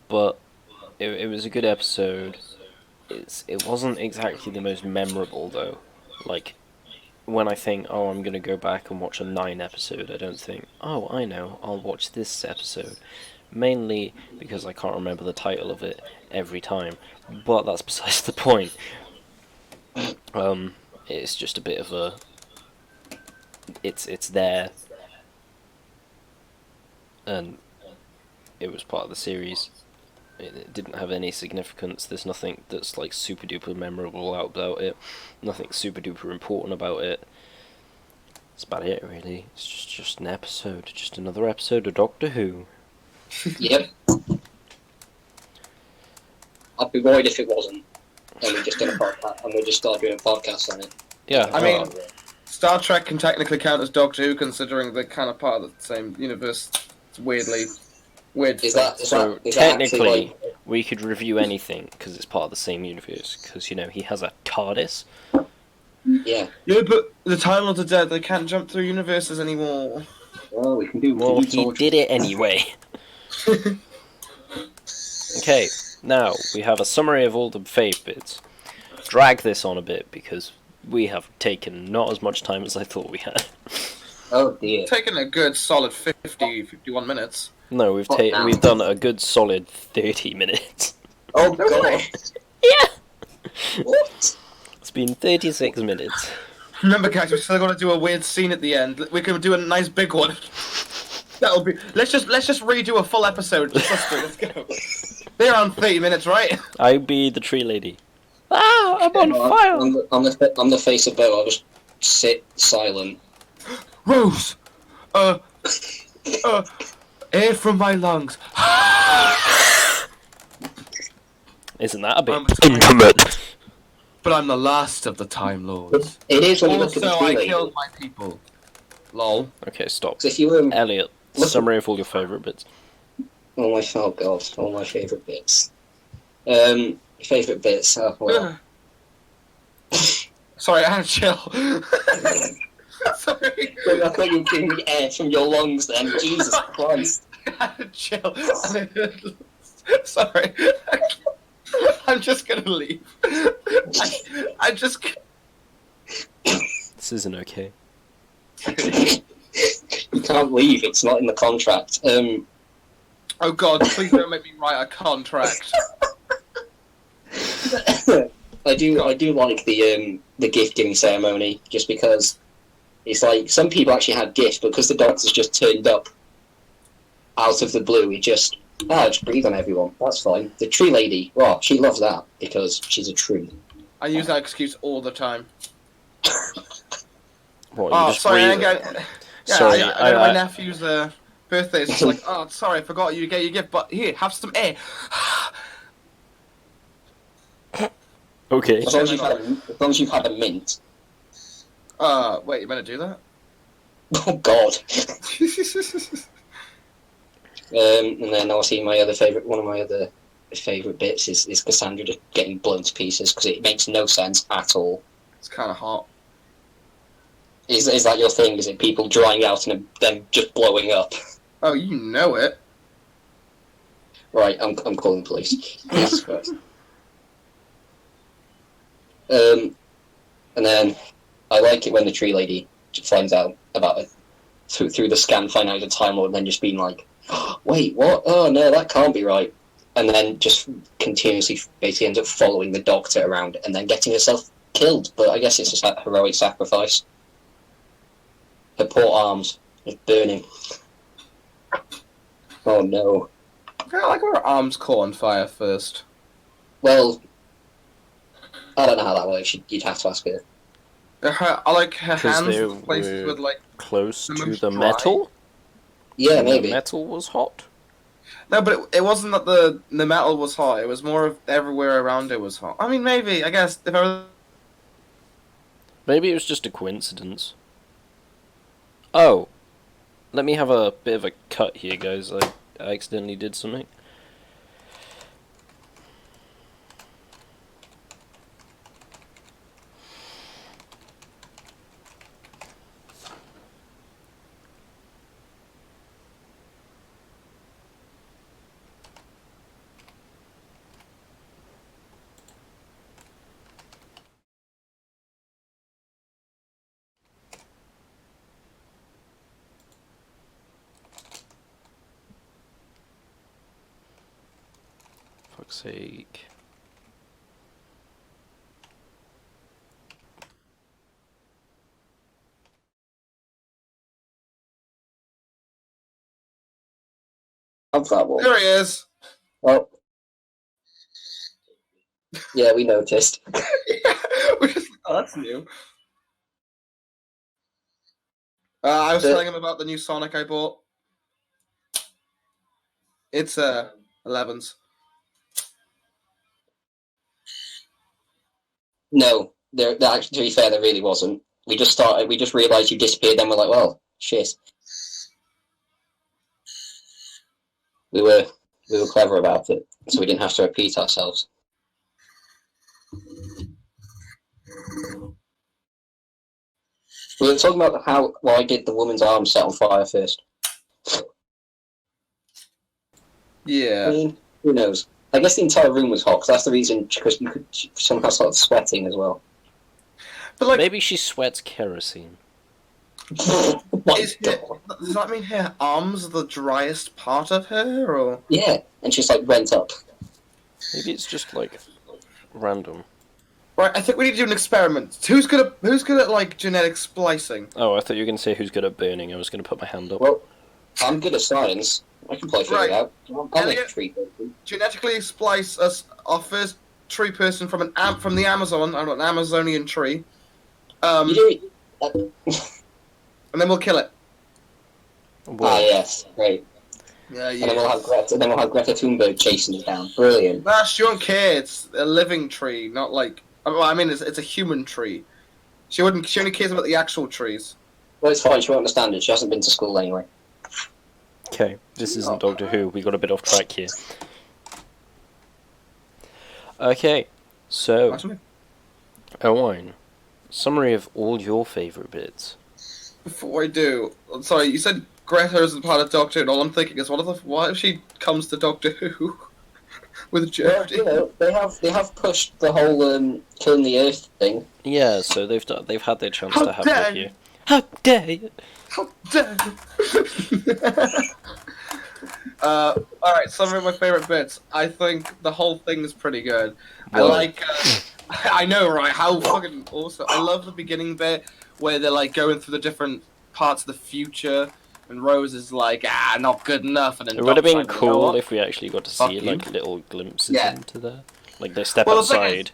[SPEAKER 1] But it was a good episode. It wasn't exactly the most memorable though. Like when I think, oh, I'm gonna go back and watch a 9 episode, I don't think, oh, I know, I'll watch this episode. mainly because I can't remember the title of it every time, but that's besides the point. It's just a bit of a... It's there, and it was part of the series. It didn't have any significance. There's nothing that's like super duper memorable about it. Nothing super duper important about it. That's about it, really. It's just an episode, just another episode of Doctor Who.
[SPEAKER 3] Yep. I'd be worried if it wasn't, and we just did a podcast, and we just started doing podcasts on it.
[SPEAKER 1] Yeah,
[SPEAKER 2] I mean, Star Trek can technically count as Doctor Who, considering they're kind of part of the same universe. It's weirdly weird.
[SPEAKER 1] so technically, we could review anything because it's part of the same universe. Because he has a TARDIS.
[SPEAKER 3] Yeah.
[SPEAKER 2] Yeah, but the Time Lords are dead. They can't jump through universes anymore.
[SPEAKER 3] Well, we can do.
[SPEAKER 1] Well, he did it anyway. Okay, now we have a summary of all the fave bits. Drag this on a bit because we have taken not as much time as I thought we had.
[SPEAKER 3] Oh dear.
[SPEAKER 2] Taken a good solid 51 minutes.
[SPEAKER 1] No, we've done a good solid 30 minutes.
[SPEAKER 3] Oh god.
[SPEAKER 1] Yeah.
[SPEAKER 3] What?
[SPEAKER 1] It's been 36 minutes.
[SPEAKER 2] Remember, guys, we're still going to do a weird scene at the end. We can do a nice big one. That'll be. Let's just redo a full episode. Let's go. They're on 30 minutes, right?
[SPEAKER 1] I'd be the tree lady. Ah, I'm on fire.
[SPEAKER 3] I'm the face of Bo. I'll just sit silent.
[SPEAKER 2] Rose, air from my lungs.
[SPEAKER 1] Isn't that a bit intimate?
[SPEAKER 2] But I'm the last of the Time Lords.
[SPEAKER 3] It is when you look at
[SPEAKER 2] Also,
[SPEAKER 3] the tree
[SPEAKER 2] I killed my people. Lol.
[SPEAKER 1] Okay, stop.
[SPEAKER 3] So if you
[SPEAKER 1] Elliot, summary of all your favourite bits.
[SPEAKER 3] oh god, all my favourite bits. Favourite bits. Oh, well.
[SPEAKER 2] Sorry, I had to chill. Sorry.
[SPEAKER 3] I thought you were giving me air from your lungs then. Jesus Christ.
[SPEAKER 2] I had to chill. Sorry. I'm just gonna leave. I just.
[SPEAKER 1] This isn't okay.
[SPEAKER 3] You can't leave. It's not in the contract.
[SPEAKER 2] Oh god! Please don't make me write a contract.
[SPEAKER 3] I do like the gift giving ceremony just because it's like some people actually had gifts, but because the doctors just turned up out of the blue, it just breathe on everyone. That's fine. The tree lady, well, she loves that because she's a tree.
[SPEAKER 2] I use that excuse all the time.
[SPEAKER 1] What,
[SPEAKER 2] Oh, sorry, I
[SPEAKER 1] Sorry,
[SPEAKER 2] I know my nephew's birthday. It's just like, oh, sorry, I forgot you get your gift, but here, have some air.
[SPEAKER 1] Okay.
[SPEAKER 3] As long as you've had a mint.
[SPEAKER 2] Wait, you meant to do that?
[SPEAKER 3] Oh God. And then obviously one of my other favourite bits is Cassandra just getting blown to pieces because it makes no sense at all.
[SPEAKER 2] It's kind of hot.
[SPEAKER 3] Is that your thing? Is it people drying out and them just blowing up?
[SPEAKER 2] Oh, you know it.
[SPEAKER 3] Right, I'm calling the police. Jesus Christ. And then I like it when the tree lady finds out about it through the scan, find out the Time Lord, and then just being like, oh, "Wait, what? Oh no, that can't be right." And then just continuously basically ends up following the Doctor around and then getting herself killed. But I guess it's a heroic sacrifice. Her poor arms just burning. Oh no.
[SPEAKER 2] I like her arms caught on fire first.
[SPEAKER 3] Well, I don't know how that works. You'd have to ask her.
[SPEAKER 2] I like her
[SPEAKER 1] 'Cause
[SPEAKER 2] hands
[SPEAKER 1] they
[SPEAKER 2] with places
[SPEAKER 1] were
[SPEAKER 2] with like.
[SPEAKER 1] close
[SPEAKER 2] the
[SPEAKER 1] to
[SPEAKER 2] most
[SPEAKER 1] the
[SPEAKER 2] dry.
[SPEAKER 1] metal?
[SPEAKER 3] Yeah,
[SPEAKER 1] And
[SPEAKER 3] maybe.
[SPEAKER 1] The metal was hot?
[SPEAKER 2] No, but it wasn't that the metal was hot. It was more of everywhere around it was hot. I mean, maybe. I guess if I was.
[SPEAKER 1] Maybe it was just a coincidence. Oh. Let me have a bit of a cut here, guys. I accidentally did something. fuck's sake.
[SPEAKER 3] Of that one.
[SPEAKER 2] There he is.
[SPEAKER 3] Oh. Yeah, we noticed.
[SPEAKER 2] Oh, that's new. I was telling him about the new Sonic I bought. It's 11s.
[SPEAKER 3] No, actually, to be fair, there really wasn't. We just realised you disappeared, then we're like, well, shit. We were clever about it, so we didn't have to repeat ourselves. We were talking about why did the woman's arm set on fire first.
[SPEAKER 2] Yeah.
[SPEAKER 3] I mean, who knows? I guess the entire room was hot, because that's the reason, because you could somehow start sweating as well.
[SPEAKER 2] But like,
[SPEAKER 1] maybe she sweats kerosene.
[SPEAKER 3] Oh
[SPEAKER 2] does that mean her arms are the driest part of her, or?
[SPEAKER 3] Yeah, and she's like rent up.
[SPEAKER 1] Maybe it's just like random.
[SPEAKER 2] Right, I think we need to do an experiment. Who's good at like genetic splicing?
[SPEAKER 1] Oh, I thought you were going to say who's good at burning. I was going to put my hand up.
[SPEAKER 3] Well, I'm good at science. I can probably figure it out. I'll make a tree person.
[SPEAKER 2] Genetically splice us our first tree person from the Amazon, an Amazonian tree.
[SPEAKER 3] You do it.
[SPEAKER 2] And then we'll kill it.
[SPEAKER 1] Whoa.
[SPEAKER 3] Yes, great.
[SPEAKER 2] Yeah,
[SPEAKER 3] And then we'll have Greta Thunberg chasing us down. Brilliant.
[SPEAKER 2] Nah, she won't care. It's a living tree, not like. Well, I mean, it's a human tree. She only cares about the actual trees.
[SPEAKER 3] Well, it's fine. She won't understand it. She hasn't been to school anyway.
[SPEAKER 1] Okay, this isn't Doctor Who. We got a bit off track here. Okay, so Owen, summary of all your favourite bits.
[SPEAKER 2] Before I do, I'm sorry, you said Greta isn't part of Doctor Who, and all I'm thinking is, what if she comes to Doctor Who with Jodie?
[SPEAKER 3] Well, you know, they have pushed the whole killing the Earth thing.
[SPEAKER 1] Yeah, so they've had their chance
[SPEAKER 2] How
[SPEAKER 1] to have
[SPEAKER 2] dare
[SPEAKER 1] her here. How dare you?
[SPEAKER 2] How dare you? Alright, some of my favourite bits. I think the whole thing is pretty good.
[SPEAKER 1] Whoa.
[SPEAKER 2] I like, I know, right? How fucking awesome. I love the beginning bit where they're like going through the different parts of the future, and Rose is like, not good enough. And then
[SPEAKER 1] It would have been
[SPEAKER 2] Doc's like, "You know
[SPEAKER 1] cool
[SPEAKER 2] what?
[SPEAKER 1] if we actually got to
[SPEAKER 2] Fuck
[SPEAKER 1] see
[SPEAKER 2] you."
[SPEAKER 1] like little glimpses
[SPEAKER 3] Yeah.
[SPEAKER 1] into there. Like they step
[SPEAKER 2] Well, the thing
[SPEAKER 1] outside.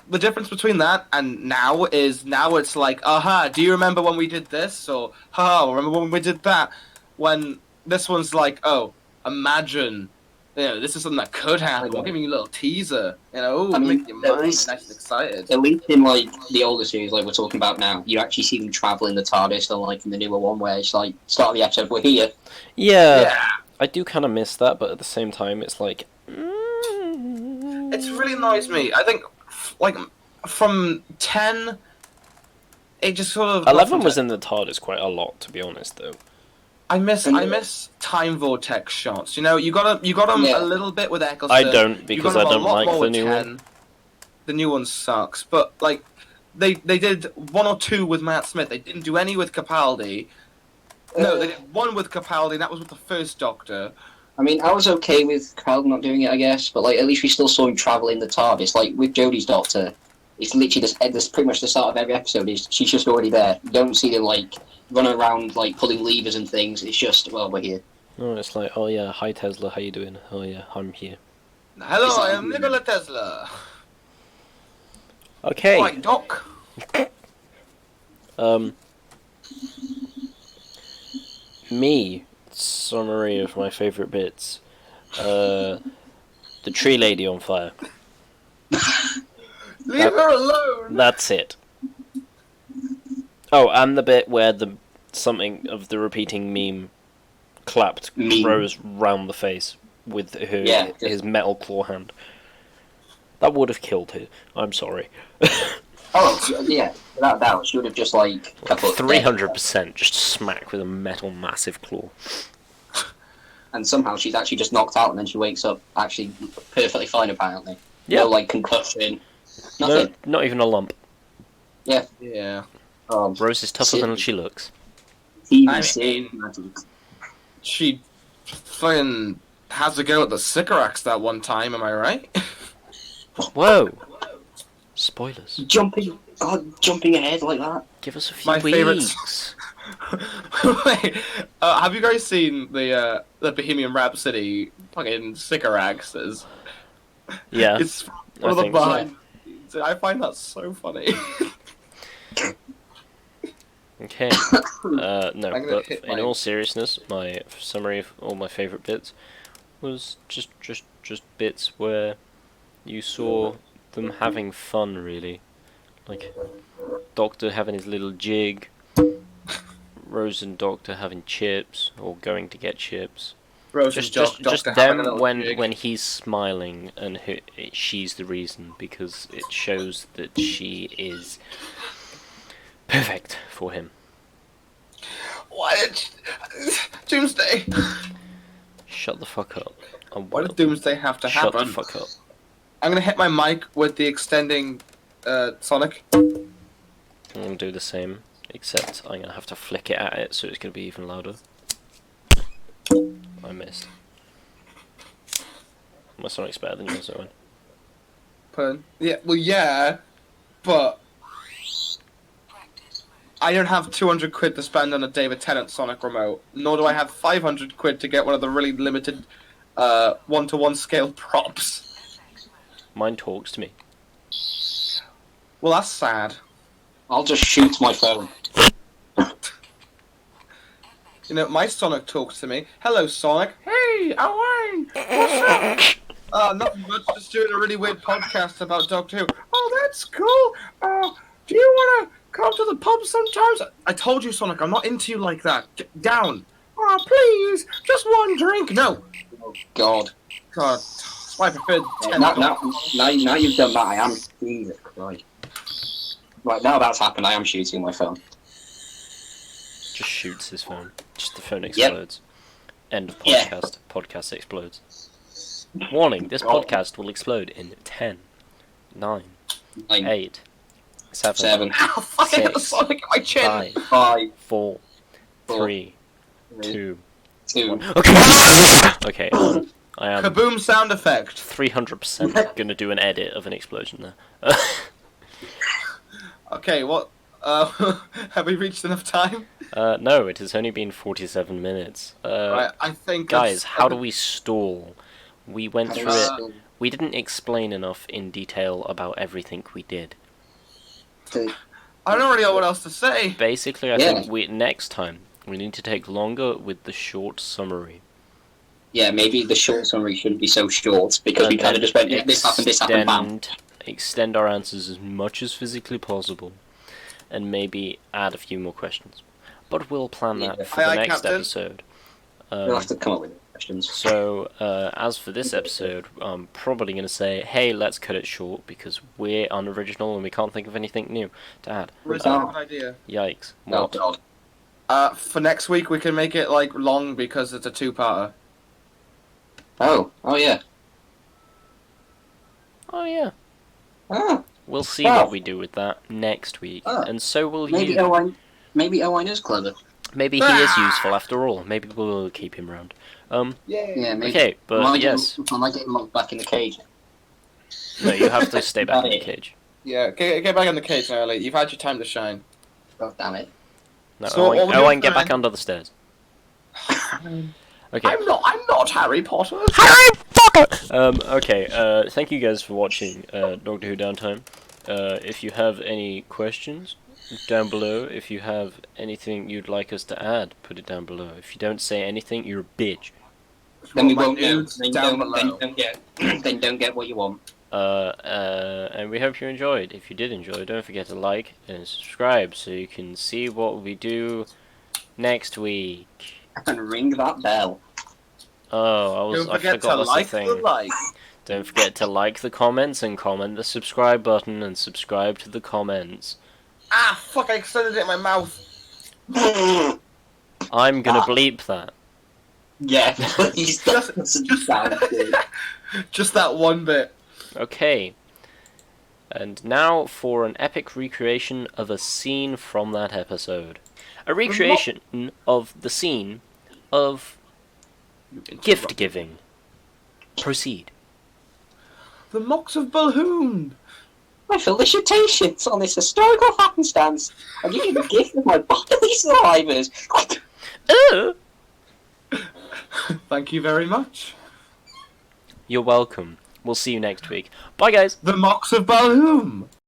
[SPEAKER 2] The difference between that and now is now it's like, aha, do you remember when we did this? Or, haha, remember when we did that? When this one's like, oh, imagine, this is something that could happen. We're giving you a little teaser, make your mind nice and excited.
[SPEAKER 3] At least in like the older series, like we're talking about now, you actually see them travel in the TARDIS, unlike in the newer one where it's like start of the episode, we're here.
[SPEAKER 1] Yeah, I do kind of miss that, but at the same time, it's like.
[SPEAKER 2] It really annoys me. I think, like, from 10, it just sort of.
[SPEAKER 1] 11 was in the TARDIS quite a lot, to be honest, though.
[SPEAKER 2] I miss time vortex shots. You got them a little bit with Eccleston.
[SPEAKER 1] I don't, because I don't like the new one.
[SPEAKER 2] The new one sucks, but like they did one or two with Matt Smith. They didn't do any with Capaldi. No, they did one with Capaldi, and that was with the first Doctor.
[SPEAKER 3] I mean, I was okay with Capaldi not doing it, I guess, but like at least we still saw him travel in the TARDIS. Like with Jodie's Doctor, it's literally this pretty much the start of every episode. She's just already there. You don't see them like running around like pulling levers and things. It's just, well, we're here.
[SPEAKER 1] No, it's like, oh yeah, hi Tesla, how you doing? Oh yeah, I'm here.
[SPEAKER 2] Hello, I am Nikola Tesla.
[SPEAKER 1] Okay.
[SPEAKER 2] Right, Doc.
[SPEAKER 1] Me, summary of my favourite bits. The tree lady on fire.
[SPEAKER 2] Leave her alone.
[SPEAKER 1] That's it. Oh, and the bit where something of the repeating meme clapped Rose round the face with his metal claw hand. That would have killed her. I'm sorry.
[SPEAKER 3] Oh, yeah, without doubt. She would have just, like...
[SPEAKER 1] 300% just smack with a metal massive claw.
[SPEAKER 3] And somehow she's actually just knocked out and then she wakes up actually perfectly fine, apparently.
[SPEAKER 1] Yeah.
[SPEAKER 3] No, like, concussion. Nothing.
[SPEAKER 1] No, not even a lump.
[SPEAKER 3] Yeah.
[SPEAKER 2] Yeah.
[SPEAKER 1] Rose is tougher than she looks.
[SPEAKER 2] I mean, she fucking has a go at the Sycorax that one time, am I right?
[SPEAKER 1] Whoa! Spoilers.
[SPEAKER 3] Jumping ahead like that.
[SPEAKER 1] Give us a few
[SPEAKER 2] My favourite.
[SPEAKER 1] weeks.
[SPEAKER 2] Wait, have you guys seen the Bohemian Rhapsody fucking Sycoraxes?
[SPEAKER 1] Yeah.
[SPEAKER 2] It's one of the
[SPEAKER 1] think so.
[SPEAKER 2] behind. I find that so funny.
[SPEAKER 1] Okay. No,
[SPEAKER 2] I'm gonna
[SPEAKER 1] but
[SPEAKER 2] hit
[SPEAKER 1] in
[SPEAKER 2] my-
[SPEAKER 1] all seriousness, my summary of all my favourite bits was just bits where you saw them having fun, really. Like, Doctor having his little jig, Rose and Doctor having chips, or going to get chips.
[SPEAKER 2] Rose
[SPEAKER 1] Just
[SPEAKER 2] and Doctor having a
[SPEAKER 1] them
[SPEAKER 2] little jig.
[SPEAKER 1] when he's smiling and she's the reason, because it shows that she is perfect for him.
[SPEAKER 2] Why did Doomsday?
[SPEAKER 1] Shut the fuck up. I
[SPEAKER 2] Why
[SPEAKER 1] will.
[SPEAKER 2] did Doomsday have to
[SPEAKER 1] Shut
[SPEAKER 2] happen?
[SPEAKER 1] the fuck up.
[SPEAKER 2] I'm gonna hit my mic with the extending Sonic.
[SPEAKER 1] I'm gonna do the same, except I'm gonna have to flick it at it, so it's gonna be even louder. I missed. My Sonic's better than yours, Owen.
[SPEAKER 2] Pun. Yeah, well, yeah, but I don't have 200 quid to spend on a David Tennant Sonic remote, nor do I have 500 quid to get one of the really limited one-to-one scale props.
[SPEAKER 1] Mine talks to me.
[SPEAKER 2] Well, that's sad.
[SPEAKER 3] I'll just shoot my phone.
[SPEAKER 2] You know, my Sonic talks to me. Hello, Sonic. Hey, Owen. What's up? Nothing much. Just doing a really weird podcast about Doctor Who. Oh, that's cool. Do you want to come to the pub sometimes? I told you, Sonic, I'm not into you like that. Get down. Oh, please. Just one drink. No.
[SPEAKER 3] Oh, God.
[SPEAKER 2] God. That's why I preferred
[SPEAKER 3] Yeah,
[SPEAKER 2] 10.
[SPEAKER 3] now you've done that, I am... Jesus Christ. Right, now that's happened, I am shooting my phone.
[SPEAKER 1] Just shoots his phone. Just the phone explodes. End of
[SPEAKER 3] Yeah.
[SPEAKER 1] podcast. Podcast explodes. Warning, this podcast will explode in 10, 9,
[SPEAKER 3] 9,
[SPEAKER 1] 8, 7,
[SPEAKER 3] 7,
[SPEAKER 2] Ow, fuck, I got the
[SPEAKER 1] 6,
[SPEAKER 2] Sonic in my chin.
[SPEAKER 1] 5,
[SPEAKER 3] 5,
[SPEAKER 1] 4,
[SPEAKER 3] 4,
[SPEAKER 1] 3,
[SPEAKER 3] 3,
[SPEAKER 1] 2,
[SPEAKER 3] 2.
[SPEAKER 1] 1. Okay! Okay, I am
[SPEAKER 2] Kaboom sound effect.
[SPEAKER 1] 300% gonna do an edit of an explosion there.
[SPEAKER 2] Okay, what? Have we reached enough time?
[SPEAKER 1] No, it has only been 47 minutes.
[SPEAKER 2] Right, I think.
[SPEAKER 1] Guys, how do we stall? We went through it.
[SPEAKER 3] Uh,
[SPEAKER 1] We didn't explain enough in detail about everything we did.
[SPEAKER 2] I don't really know what else to say.
[SPEAKER 1] Basically, I
[SPEAKER 3] Yeah.
[SPEAKER 1] think next time we need to take longer with the short summary.
[SPEAKER 3] Yeah, maybe the short summary shouldn't be so short, because we
[SPEAKER 1] And
[SPEAKER 3] kind of
[SPEAKER 1] then
[SPEAKER 3] just went, yeah, this happened, bam.
[SPEAKER 1] extend our answers as much as physically possible, and maybe add a few more questions. But we'll plan that
[SPEAKER 3] Yeah.
[SPEAKER 1] for the
[SPEAKER 2] Aye,
[SPEAKER 1] next
[SPEAKER 2] Captain.
[SPEAKER 1] episode.
[SPEAKER 3] We'll have to come up with questions.
[SPEAKER 1] So, as for this episode, I'm probably going to say, hey, let's cut it short, because we're unoriginal and we can't think of anything new to add.
[SPEAKER 2] Really
[SPEAKER 3] Oh.
[SPEAKER 2] good idea.
[SPEAKER 1] Yikes.
[SPEAKER 3] Oh,
[SPEAKER 1] What?
[SPEAKER 3] God.
[SPEAKER 2] For next week, we can make it like long because it's a two-parter.
[SPEAKER 3] Oh, yeah.
[SPEAKER 1] Oh, yeah.
[SPEAKER 3] Ah,
[SPEAKER 1] We'll see
[SPEAKER 3] Wow.
[SPEAKER 1] what we do with that next week,
[SPEAKER 3] Ah.
[SPEAKER 1] and so will
[SPEAKER 3] maybe
[SPEAKER 1] you.
[SPEAKER 3] Owen is clever.
[SPEAKER 1] Maybe he is useful after all. Maybe we'll keep him round.
[SPEAKER 3] Yeah, maybe.
[SPEAKER 1] Okay, but yes.
[SPEAKER 3] I might get him locked back in the cage.
[SPEAKER 1] No, you have to stay back in the cage.
[SPEAKER 2] Yeah, get back in the cage, early. You've had your time to shine.
[SPEAKER 3] God damn it.
[SPEAKER 1] No,
[SPEAKER 2] So what we're
[SPEAKER 1] Owen,
[SPEAKER 2] doing
[SPEAKER 1] get back
[SPEAKER 2] then-
[SPEAKER 1] under the stairs. Okay.
[SPEAKER 2] I'm not Harry Potter.
[SPEAKER 1] Okay, thank you guys for watching Doctor Who Downtime. If you have any questions, down below. If you have anything you'd like us to add, put it down below. If you don't say anything, you're a bitch.
[SPEAKER 3] Then we
[SPEAKER 2] My
[SPEAKER 3] won't know.
[SPEAKER 2] nudes down below.
[SPEAKER 3] Then don't get what you want.
[SPEAKER 1] And we hope you enjoyed. If you did enjoy, don't forget to like and subscribe so you can see what we do next week.
[SPEAKER 3] And ring that bell.
[SPEAKER 1] Oh,
[SPEAKER 2] Don't
[SPEAKER 1] I
[SPEAKER 2] forget
[SPEAKER 1] forgot
[SPEAKER 2] to
[SPEAKER 1] that's
[SPEAKER 2] like
[SPEAKER 1] the
[SPEAKER 2] the
[SPEAKER 1] thing.
[SPEAKER 2] like.
[SPEAKER 1] Don't forget to like the comments and comment the subscribe button and subscribe to the comments.
[SPEAKER 2] Ah, fuck! I extended it in my mouth.
[SPEAKER 1] I'm gonna bleep that.
[SPEAKER 3] Yeah, please.
[SPEAKER 2] Just that one bit.
[SPEAKER 1] Okay. And now for an epic recreation of a scene from that episode. A recreation of the scene of gift giving. Proceed.
[SPEAKER 2] The Mocks of Balhoon.
[SPEAKER 3] My felicitations on this historical happenstance. I give you the gift of my bodily survivors.
[SPEAKER 2] Thank you very much.
[SPEAKER 1] You're welcome. We'll see you next week. Bye, guys.
[SPEAKER 2] The Mocks of Balhoon.